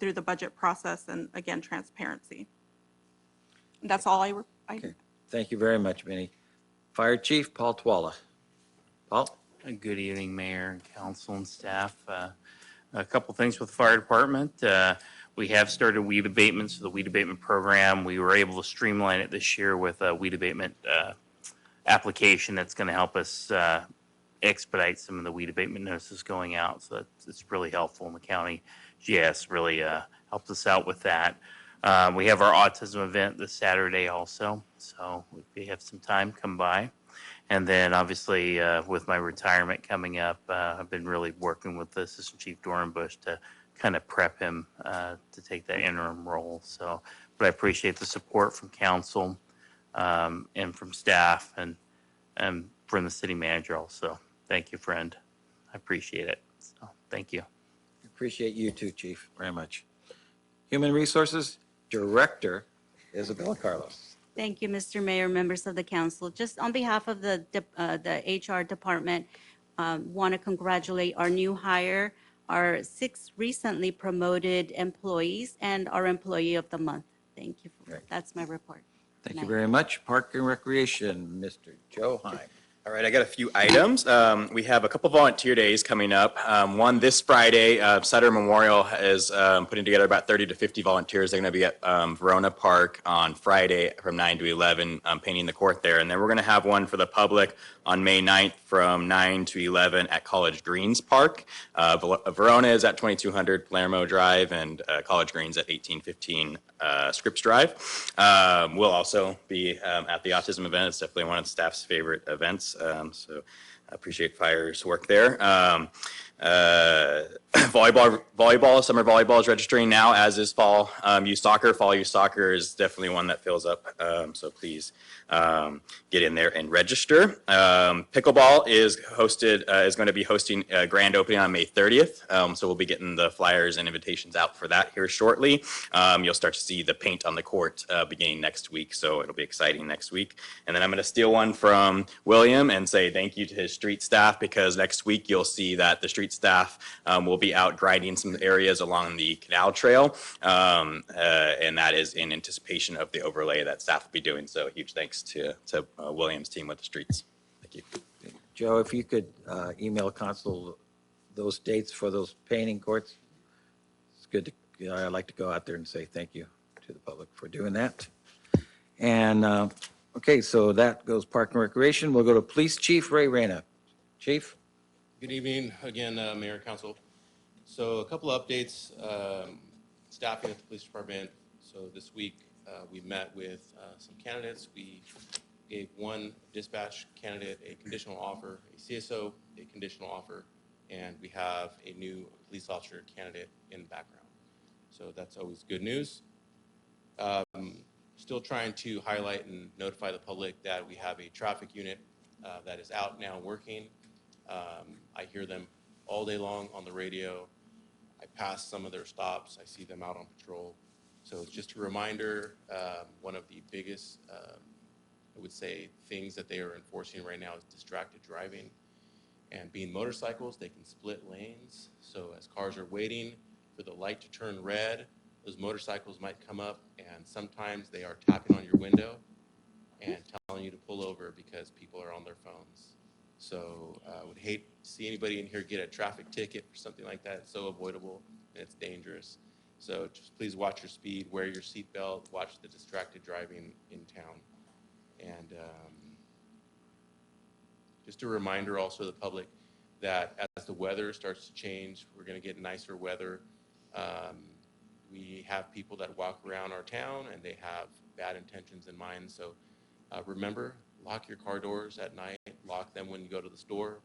through the budget process and, again, transparency. And that's all I Okay. Thank you very much, Minnie. Fire Chief Paul Twala. Paul? Good evening, Mayor and council and staff. A couple things with the fire department. We have started weed abatements for the weed abatement program. We were able to streamline it this year with a weed abatement application that's going to help us expedite some of the weed abatement notices going out. So it's really helpful in the county. GS really helped us out with that. We have our autism event this Saturday also. So if you have some time, come by. And then obviously with my retirement coming up, I've been really working with the Assistant Chief Dorenbush to kind of prep him to take that interim role. So, but I appreciate the support from council and from staff and from the city manager also. Thank you, friend. I appreciate it. So, thank you. Appreciate you too, Chief, very much. Human Resources Director, Isabella Carlos. Thank you, Mr. Mayor, members of the council. Just on behalf of the HR department, want to congratulate our new hire, our 6 recently promoted employees, and our Employee of the Month. Thank you. Right. That's my report. Thank Good you night. very much. Park and Recreation, Mr. Joe Heim. All right, I got a few items. We have a couple volunteer days coming up. One this Friday, Sutter Memorial is putting together about 30 to 50 volunteers. They're going to be at Verona Park on Friday from 9 to 11, painting the court there. And then we're going to have one for the public on May 9th from 9 to 11 at College Greens Park. Verona is at 2200 Palermo Drive, and College Greens at 1815 Scripps Drive. We'll also be at the autism event. It's definitely one of the staff's favorite events. So I appreciate Fire's work there. Volleyball, summer volleyball is registering now, as is fall youth soccer. Fall youth soccer is definitely one that fills up. So please get in there and register. Pickleball is going to be hosting a grand opening on May 30th. So we'll be getting the flyers and invitations out for that here shortly. You'll start to see the paint on the court beginning next week. So it'll be exciting next week. And then I'm going to steal one from William and say thank you to his street staff, because next week you'll see that the street staff will be out grinding some areas along the canal trail. And that is in anticipation of the overlay that staff will be doing. So huge thanks to William's team with the streets. Thank you. Joe, if you could email council those dates for those painting courts, it's good to, I'd like to go out there and say thank you to the public for doing that. And okay, so that goes Park and Recreation. We'll go to Police Chief Ray Reyna. Chief? Good evening again, Mayor and Council. So a couple of updates, staffing at the police department. So this week we met with some candidates. We gave one dispatch candidate a conditional offer, a CSO a conditional offer, and we have a new police officer candidate in the background. So that's always good news. Still trying to highlight and notify the public that we have a traffic unit that is out now working. I hear them all day long on the radio. I pass some of their stops. I see them out on patrol. So it's just a reminder, one of the biggest, I would say, things that they are enforcing right now is distracted driving. And being motorcycles, they can split lanes. So as cars are waiting for the light to turn red, those motorcycles might come up, and sometimes they are tapping on your window and telling you to pull over because people are on their phones. So I would hate to see anybody in here get a traffic ticket for something like that. It's so avoidable and it's dangerous. So just please watch your speed, wear your seatbelt, watch the distracted driving in town. And just a reminder also to the public that as the weather starts to change, we're going to get nicer weather. We have people that walk around our town and they have bad intentions in mind. So remember, lock your car doors at night, lock them when you go to the store.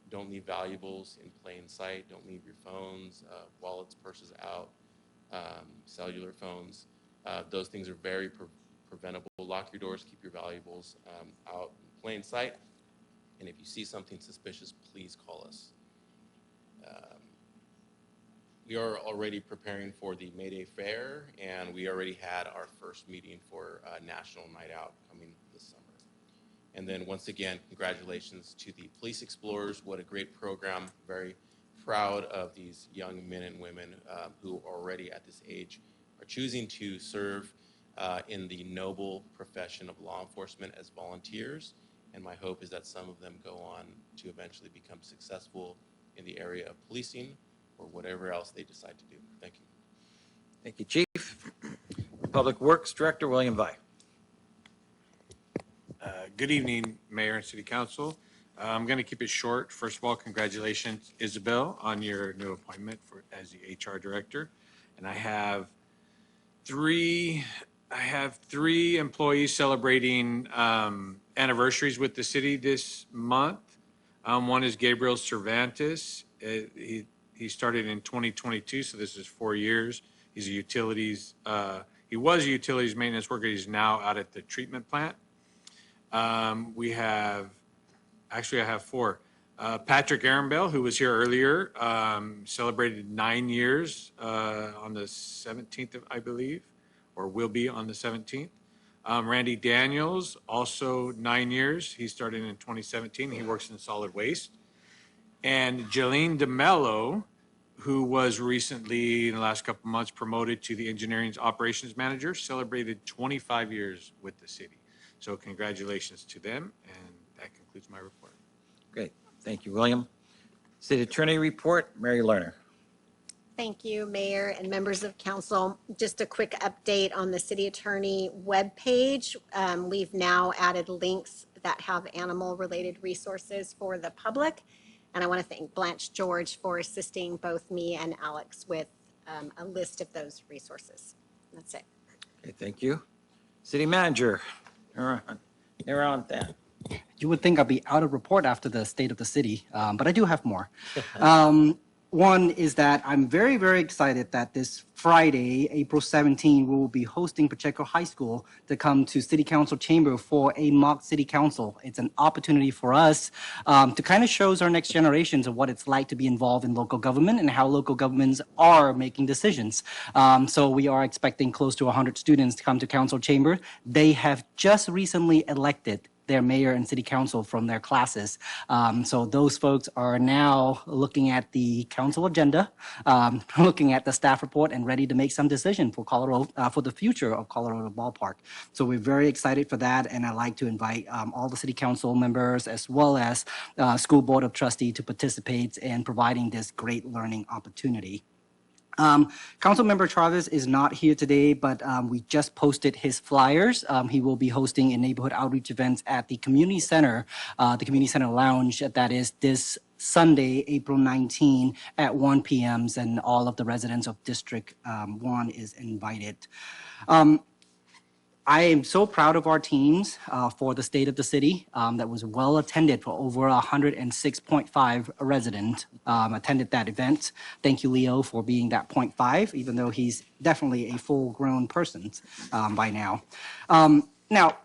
Don't leave valuables in plain sight. Don't leave your phones, wallets, purses out, cellular phones. Those things are very preventable. Lock your doors, keep your valuables out in plain sight. And if you see something suspicious, please call us. We are already preparing for the May Day Fair, and we already had our first meeting for National Night Out coming this summer. And then once again, congratulations to the Police Explorers. What a great program. Very proud of these young men and women who already at this age are choosing to serve in the noble profession of law enforcement as volunteers. And my hope is that some of them go on to eventually become successful in the area of policing or whatever else they decide to do. Thank you. Thank you, Chief. Public Works Director William Vai. Good evening, Mayor and City Council. I'm going to keep it short. First of all, congratulations, Isabel, on your new appointment as the HR Director. And I have three employees celebrating anniversaries with the city this month. One is Gabriel Cervantes. He started in 2022, so this is 4 years. He's a utilities, he was a utilities maintenance worker. He's now out at the treatment plant. I have four. Patrick Arenbell, who was here earlier, celebrated 9 years on the 17th, I believe, or will be on the 17th. Randy Daniels, also 9 years. He started in 2017. He works in solid waste. And Jolene DeMello, who was recently, in the last couple of months, promoted to the engineering operations manager, celebrated 25 years with the city. So congratulations to them, and that concludes my report. Great. Thank you, William. City Attorney report, Mary Lerner. Thank you, Mayor and members of council. Just a quick update on the city attorney webpage. We've now added links that have animal-related resources for the public. And I want to thank Blanche George for assisting both me and Alex with a list of those resources. That's it. Okay, thank you. City Manager, you're on that. You would think I'd be out of report after the state of the city, but I do have more. One is that I'm very, very excited that this Friday, April 17, we will be hosting Pacheco High School to come to City Council Chamber for a mock City Council. It's an opportunity for us to kind of shows our next generations of what it's like to be involved in local government and how local governments are making decisions. So we are expecting close to 100 students to come to Council Chamber. They have just recently elected their mayor and city council from their classes. So those folks are now looking at the council agenda, looking at the staff report, and ready to make some decision for Colorado, for the future of Colorado Ballpark. So we're very excited for that, and I'd like to invite all the city council members as well as school board of trustee to participate in providing this great learning opportunity. Councilmember Chavez is not here today, but we just posted his flyers. He will be hosting a neighborhood outreach events at the community center lounge. That is this Sunday, April 19 at 1 p.m. and all of the residents of District 1 is invited. I am so proud of our teams for the state of the city that was well attended for over 106.5 residents attended that event. Thank you, Leo, for being that 0.5, even though he's definitely a full-grown person by now. Now,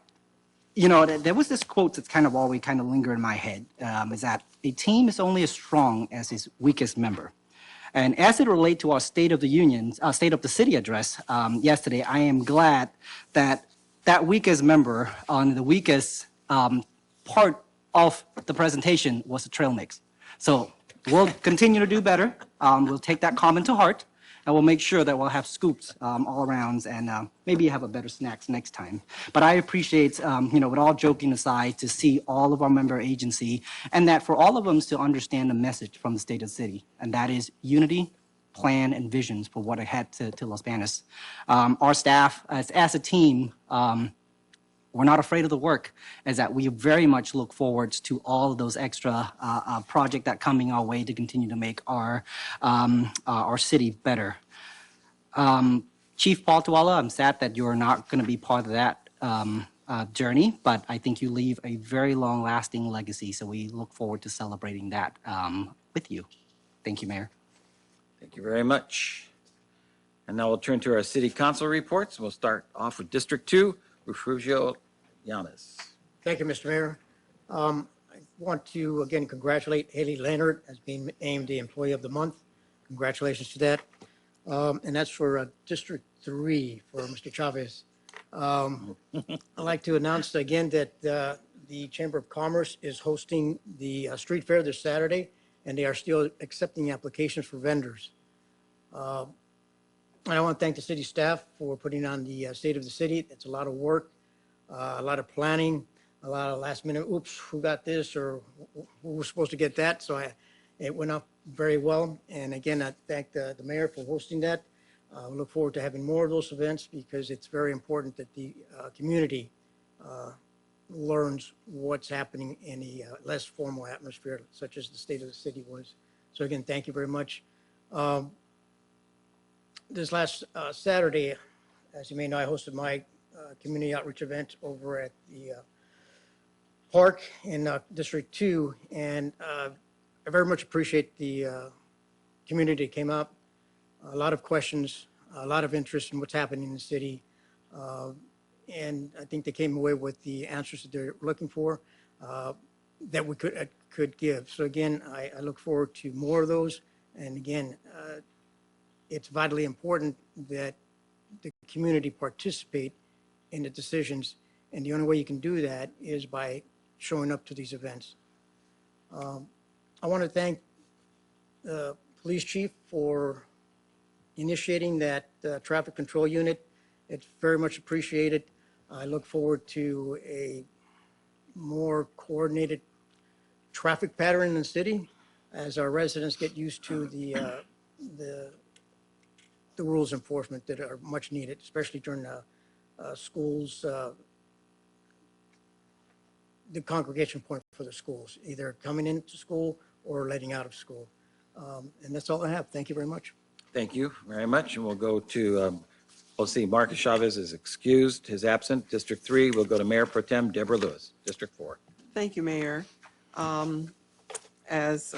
you know, there was this quote that's kind of always kind of linger in my head, is that a team is only as strong as its weakest member. And as it relates to our State of the Union, State of the City address yesterday, I am glad that that weakest member on the weakest part of the presentation was the trail mix. So we'll continue to do better. We'll take that comment to heart, and we'll make sure that we'll have scoops all around and maybe have a better snacks next time. But I appreciate, you know, with all joking aside, to see all of our member agency and that for all of them to understand the message from the state of the city, and that is unity, plan, and visions for what ahead to Los Banos. Our staff, as a team, we're not afraid of the work, is that we very much look forward to all of those extra projects that coming our way to continue to make our city better. Chief Paul Tuala, I'm sad that you're not going to be part of that journey, but I think you leave a very long-lasting legacy, so we look forward to celebrating that with you. Thank you, Mayor. Thank you very much. And now we'll turn to our city council reports. We'll start off with District 2, Refugio Llanes. Thank you, Mr. Mayor. I want to again congratulate Haley Leonard as being named the Employee of the Month. Congratulations to that. And that's for District 3 for Mr. Chavez. I'd like to announce again that the Chamber of Commerce is hosting the street fair this Saturday, and they are still accepting applications for vendors. And I want to thank the city staff for putting on the State of the City. It's a lot of work, a lot of planning, a lot of last minute, oops, who got this or who was supposed to get that. So it went up very well. And again, I thank the mayor for hosting that. We look forward to having more of those events because it's very important that the community learns what's happening in a less formal atmosphere, such as the State of the City was. So again, thank you very much. This last Saturday, as you may know, I hosted my community outreach event over at the park in District 2, and I very much appreciate the community that came up. A lot of questions, a lot of interest in what's happening in the city, and I think they came away with the answers that they're looking for that we could give. So again, I look forward to more of those, and again, it's vitally important that the community participate in the decisions, and the only way you can do that is by showing up to these events. I want to thank the police chief for initiating that traffic control unit. It's very much appreciated. I look forward to a more coordinated traffic pattern in the city as our residents get used to the rules enforcement that are much needed, especially during schools, the congregation point for the schools, either coming into school or letting out of school. And that's all I have. Thank you very much. Thank you very much, and we'll go to, we'll see, Marcus Chavez is excused, is absent. District 3, we'll go to Mayor Pro Tem Deborah Lewis. District 4. Thank you, Mayor. As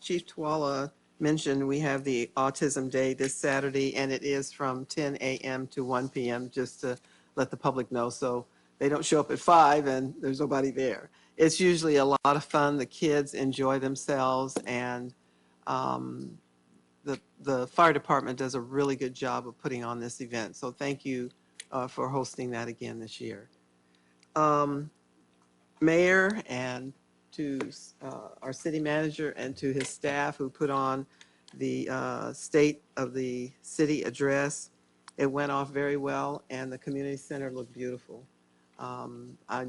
Chief Tuala mentioned, we have the Autism Day this Saturday, and it is from 10 a.m. to 1 p.m., just to let the public know, so they don't show up at 5 and there's nobody there. It's usually a lot of fun. The kids enjoy themselves, and the fire department does a really good job of putting on this event. So thank you for hosting that again this year. Mayor, and to our city manager and to his staff who put on the State of the City address. It went off very well, and the community center looked beautiful. I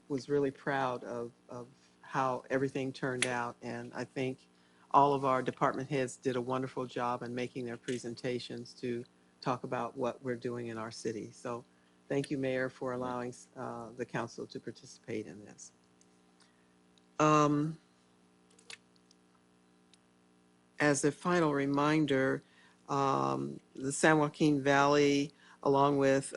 was really proud of how everything turned out, and I think all of our department heads did a wonderful job in making their presentations to talk about what we're doing in our city. So thank you, Mayor, for allowing the council to participate in this. As a final reminder, the San Joaquin Valley, along with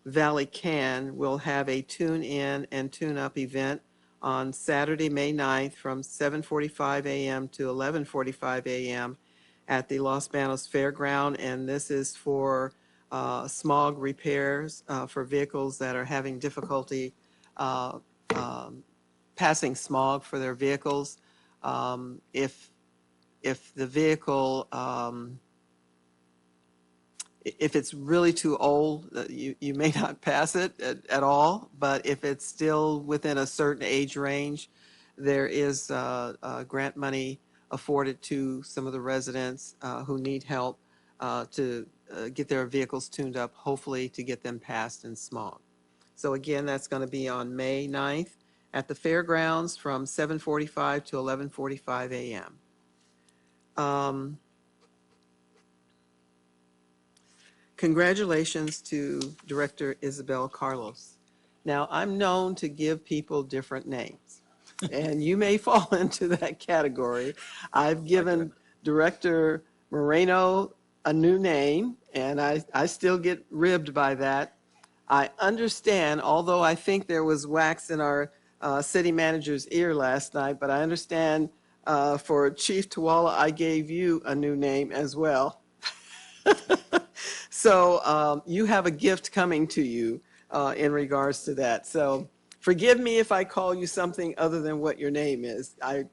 Valley Can, will have a tune-in and tune-up event on Saturday, May 9th from 7:45 a.m. to 11:45 a.m. at the Los Banos Fairground, and this is for smog repairs for vehicles that are having difficulty passing smog for their vehicles. If the vehicle, if it's really too old, you may not pass it at all, but if it's still within a certain age range, there is grant money afforded to some of the residents who need help to get their vehicles tuned up, hopefully to get them passed in smog. So again, that's going to be on May 9th at the fairgrounds from 7:45 to 11:45 a.m. Congratulations to Director Isabel Carlos. Now, I'm known to give people different names, and you may fall into that category. I've given Director Moreno a new name, and I still get ribbed by that. I understand, although I think there was wax in our city manager's ear last night, but I understand for Chief Tuala, I gave you a new name as well. So you have a gift coming to you in regards to that. So forgive me if I call you something other than what your name is. I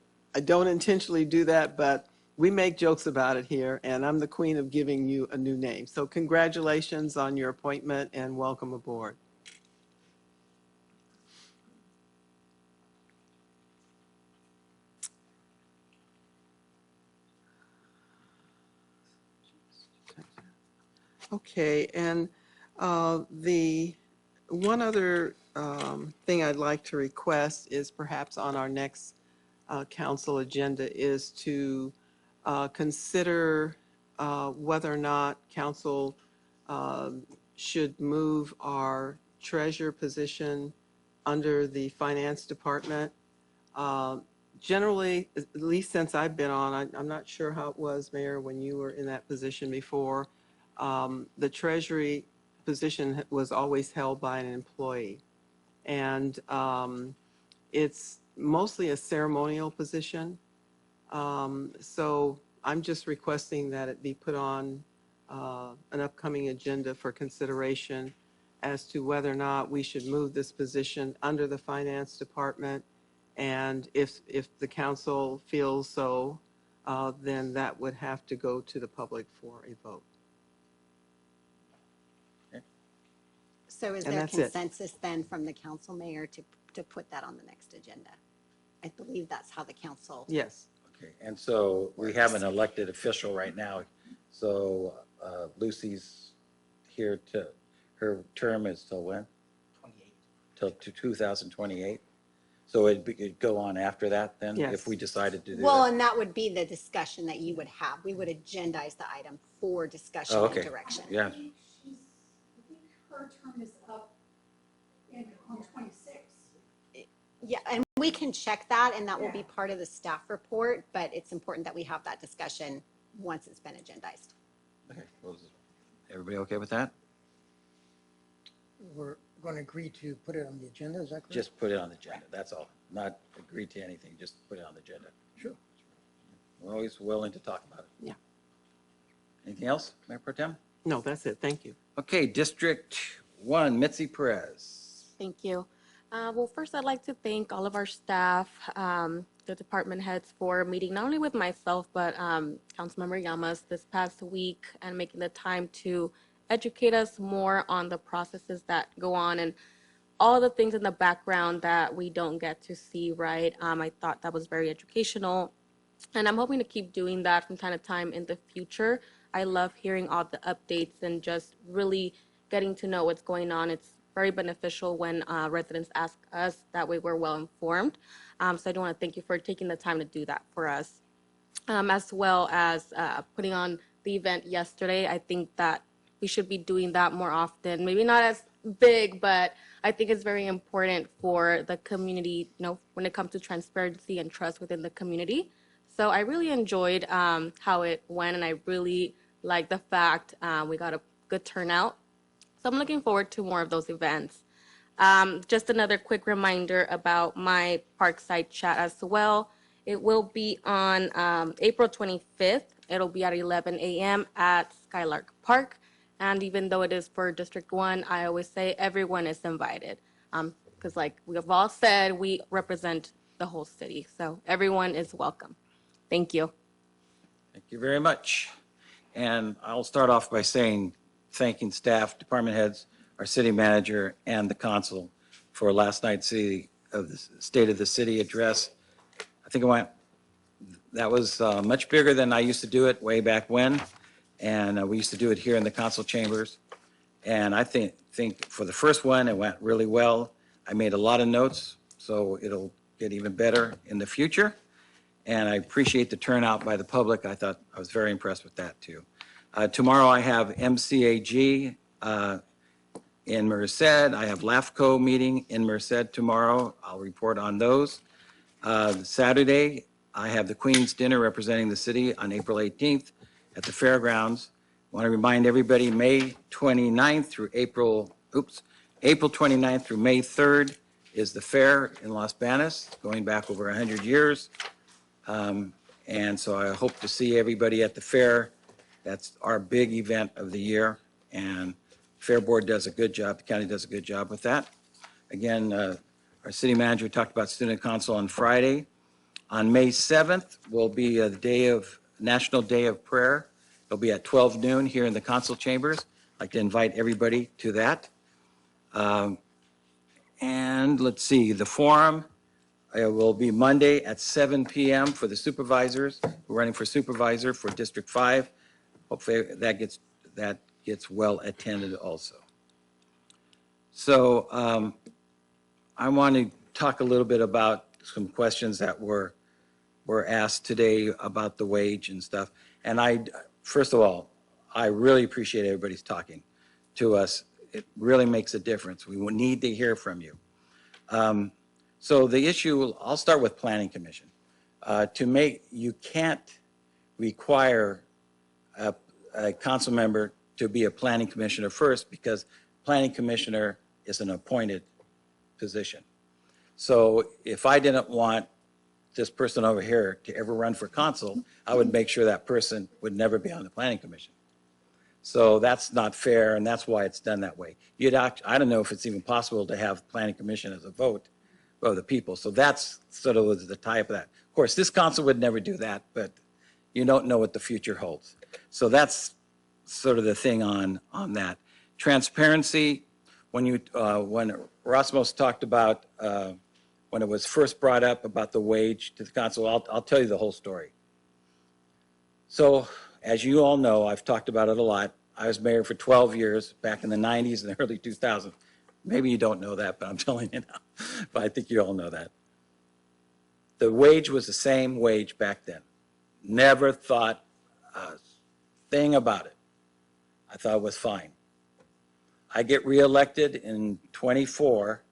don't intentionally do that, but we make jokes about it here, and I'm the queen of giving you a new name. So congratulations on your appointment and welcome aboard. Okay, and the one other thing I'd like to request is perhaps on our next council agenda is to consider whether or not council should move our treasurer position under the finance department. Generally, at least since I've been on, I'm not sure how it was, Mayor, when you were in that position before. The treasury position was always held by an employee, and it's mostly a ceremonial position. So I'm just requesting that it be put on an upcoming agenda for consideration as to whether or not we should move this position under the finance department. And if the council feels so, then that would have to go to the public for a vote. So is And there that's it. consensus then from the council, Mayor, to put that on the next agenda? I believe that's how the council. Yes. Okay, and so we have an elected official right now. So Lucy's here to, her term is till when? 28. Till 2028. So it'd go on after that then, Yes. if we decided to do Well, that? and that would be the discussion that you would have. We would agendize the item for discussion Oh, and okay. direction. Yeah. I think her term is up on 26. Yeah, and we can check that, and that will be part of the staff report, but it's important that we have that discussion once it's been agendized. Okay, well, is everybody okay with that? We're going to agree to put it on the agenda, is that correct? Just put it on the agenda, that's all. Not agree to anything, just put it on the agenda. Sure. We're always willing to talk about it. Yeah. Anything else, Mayor Pro Tem? No, that's it. Thank you. Okay, District 1, Mitzi Perez. Thank you. Well, first, I'd like to thank all of our staff, the department heads for meeting not only with myself, but Councilmember Llamas this past week and making the time to educate us more on the processes that go on and all the things in the background that we don't get to see, right? I thought that was very educational, and I'm hoping to keep doing that from time to time in the future. I love hearing all the updates and just really getting to know what's going on. It's very beneficial when residents ask us. That way we're well informed. So I do want to thank you for taking the time to do that for us. As well as putting on the event yesterday. I think that we should be doing that more often. Maybe not as big, but I think it's very important for the community, you know, when it comes to transparency and trust within the community. So I really enjoyed how it went, and I really like the fact we got a good turnout. So I'm looking forward to more of those events. Just another quick reminder about my Parkside chat as well. It will be on April 25th. It'll be at 11 a.m. at Skylark Park. And even though it is for District 1, I always say everyone is invited. Because like we have all said, we represent the whole city. So everyone is welcome. Thank you. Thank you very much. And I'll start off by thanking staff, department heads, our city manager, and the council for last night's State of the City address. I think that was much bigger than I used to do it way back when. And we used to do it here in the council chambers. And I think for the first one, it went really well. I made a lot of notes, so it'll get even better in the future. And I appreciate the turnout by the public. I was very impressed with that too. Tomorrow I have MCAG in Merced. I have LAFCO meeting in Merced tomorrow. I'll report on those. Saturday, I have the Queen's Dinner representing the city on April 18th at the fairgrounds. I want to remind everybody, April 29th through May 3rd is the fair in Los Banos, going back over 100 years. And so I hope to see everybody at the fair. That's our big event of the year, and Fair Board does a good job. The county does a good job with that. Again, our city manager talked about student council on Friday. On May 7th will be the National Day of Prayer. It'll be at 12 noon here in the council chambers. I'd like to invite everybody to that. And let's see, the forum will be Monday at 7 p.m. for the supervisors. We're running for supervisor for District 5. Hopefully that gets well attended also. So I want to talk a little bit about some questions that were asked today about the wage and stuff. And first of all, I really appreciate everybody's talking to us. It really makes a difference. We will need to hear from you. So the issue, I'll start with Planning Commission. You can't require a council member to be a planning commissioner first, because planning commissioner is an appointed position. So if I didn't want this person over here to ever run for council, I would make sure that person would never be on the planning commission. So that's not fair, and that's why it's done that way. I don't know if it's even possible to have planning commission as a vote of the people. So that's sort of the type of that. Of course, this council would never do that, but you don't know what the future holds. So that's sort of the thing on that. Transparency, when Rosmos talked about when it was first brought up about the wage to the council. I'll tell you the whole story. So, as you all know, I've talked about it a lot. I was mayor for 12 years back in the 90s and the early 2000s. Maybe you don't know that, but I'm telling you now. But I think you all know that. The wage was the same wage back then. Never thought a thing about it. I thought it was fine. I get reelected in 24,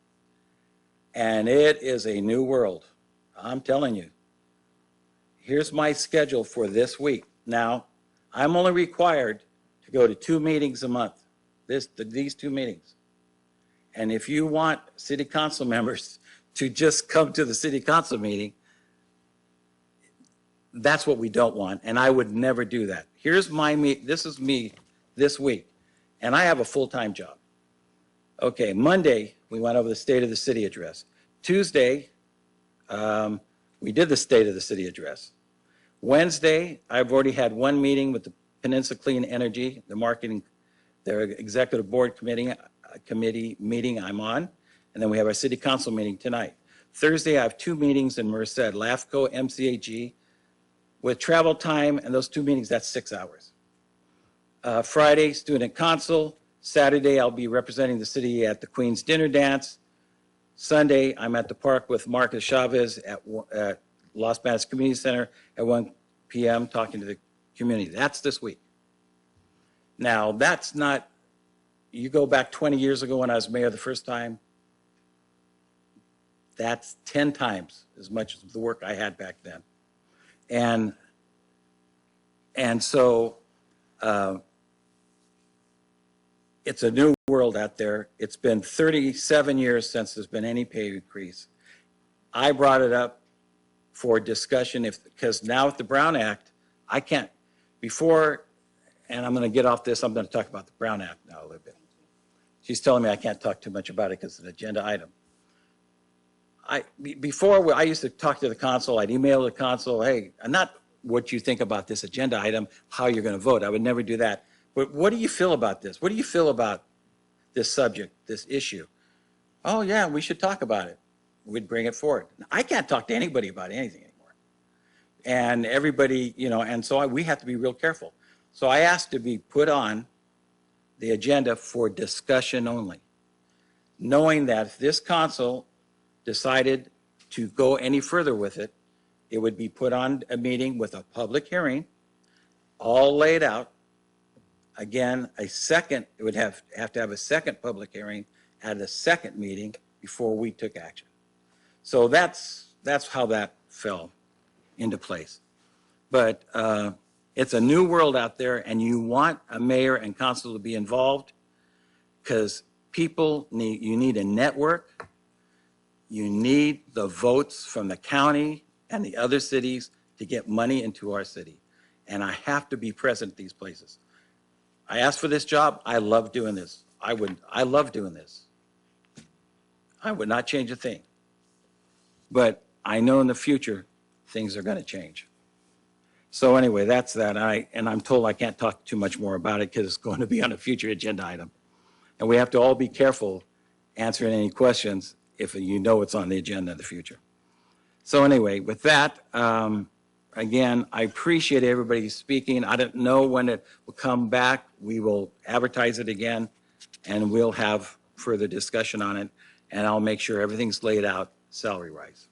and it is a new world. I'm telling you. Here's my schedule for this week. Now, I'm only required to go to 2 meetings a month, these 2 meetings. And if you want city council members to just come to the city council meeting, that's what we don't want, and I would never do that. Here's this is me this week, and I have a full-time job. Okay, Monday, we went over the State of the City address. Tuesday, we did the State of the City address. Wednesday, I've already had 1 meeting with the Peninsula Clean Energy, the marketing, their executive board committee meeting I'm on, and then we have our city council meeting tonight. Thursday, I have 2 meetings in Merced, LAFCO, MCAG, with travel time, and those 2 meetings, that's 6 hours. Friday, student council. Saturday, I'll be representing the city at the Queen's Dinner Dance. Sunday, I'm at the park with Marcus Chavez at Los Banos Community Center at 1 p.m. talking to the community. That's this week. Now, that's not, you go back 20 years ago when I was mayor the first time, that's 10 times as much as the work I had back then. And so it's a new world out there. It's been 37 years since there's been any pay increase. I brought it up for discussion because now with the Brown Act, I can't, before, and I'm going to get off this, I'm going to talk about the Brown Act now a little bit. She's telling me I can't talk too much about it because it's an agenda item. Before, I used to talk to the council, I'd email the council, hey, not what you think about this agenda item, how you're going to vote. I would never do that. But what do you feel about this? What do you feel about this subject, this issue? Oh, yeah, we should talk about it. We'd bring it forward. I can't talk to anybody about anything anymore. And everybody, and so we have to be real careful. So I asked to be put on the agenda for discussion only, knowing that if this council decided to go any further with it, it would be put on a meeting with a public hearing, all laid out. Again, it would have to have a second public hearing at a second meeting before we took action. So that's how that fell into place. But it's a new world out there, and you want a mayor and council to be involved because you need a network. You need the votes from the county and the other cities to get money into our city. And I have to be present at these places. I asked for this job. I love doing this. I love doing this. I would not change a thing. But I know in the future, things are going to change. So anyway, that's that. And I'm told I can't talk too much more about it because it's going to be on a future agenda item. And we have to all be careful answering any questions if you know it's on the agenda in the future. So anyway, with that, again, I appreciate everybody speaking. I don't know when it will come back. We will advertise it again, and we'll have further discussion on it, and I'll make sure everything's laid out salary-wise.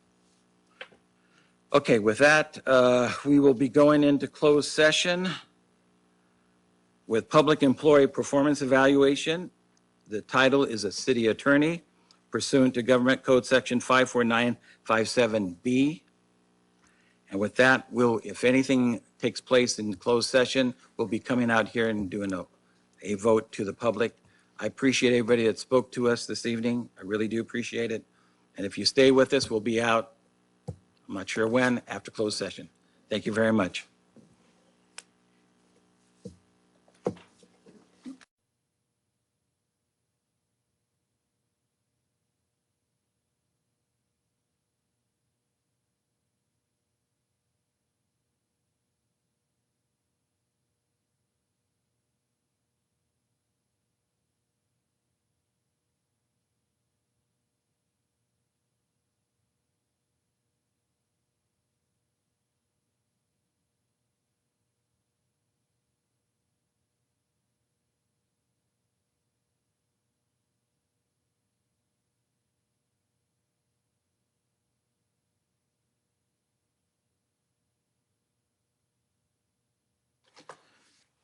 Okay, with that, we will be going into closed session with public employee performance evaluation. The title is a city attorney pursuant to Government Code Section 54957B. And with that, if anything takes place in closed session, we'll be coming out here and doing a vote to the public. I appreciate everybody that spoke to us this evening. I really do appreciate it. And if you stay with us, we'll be out, I'm not sure when, after closed session. Thank you very much.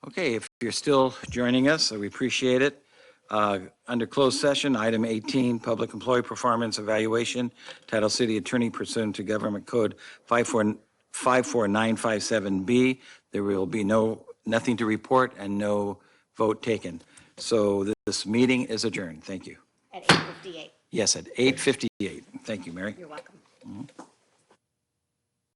Okay, if you're still joining us, we appreciate it. Under closed session, item 18, public employee performance evaluation, Title City Attorney pursuant to Government Code 54957B. There will be nothing to report and no vote taken. So this meeting is adjourned. Thank you. At 8:58. Yes, at 8:58. Thank you, Mary. You're welcome. Mhm.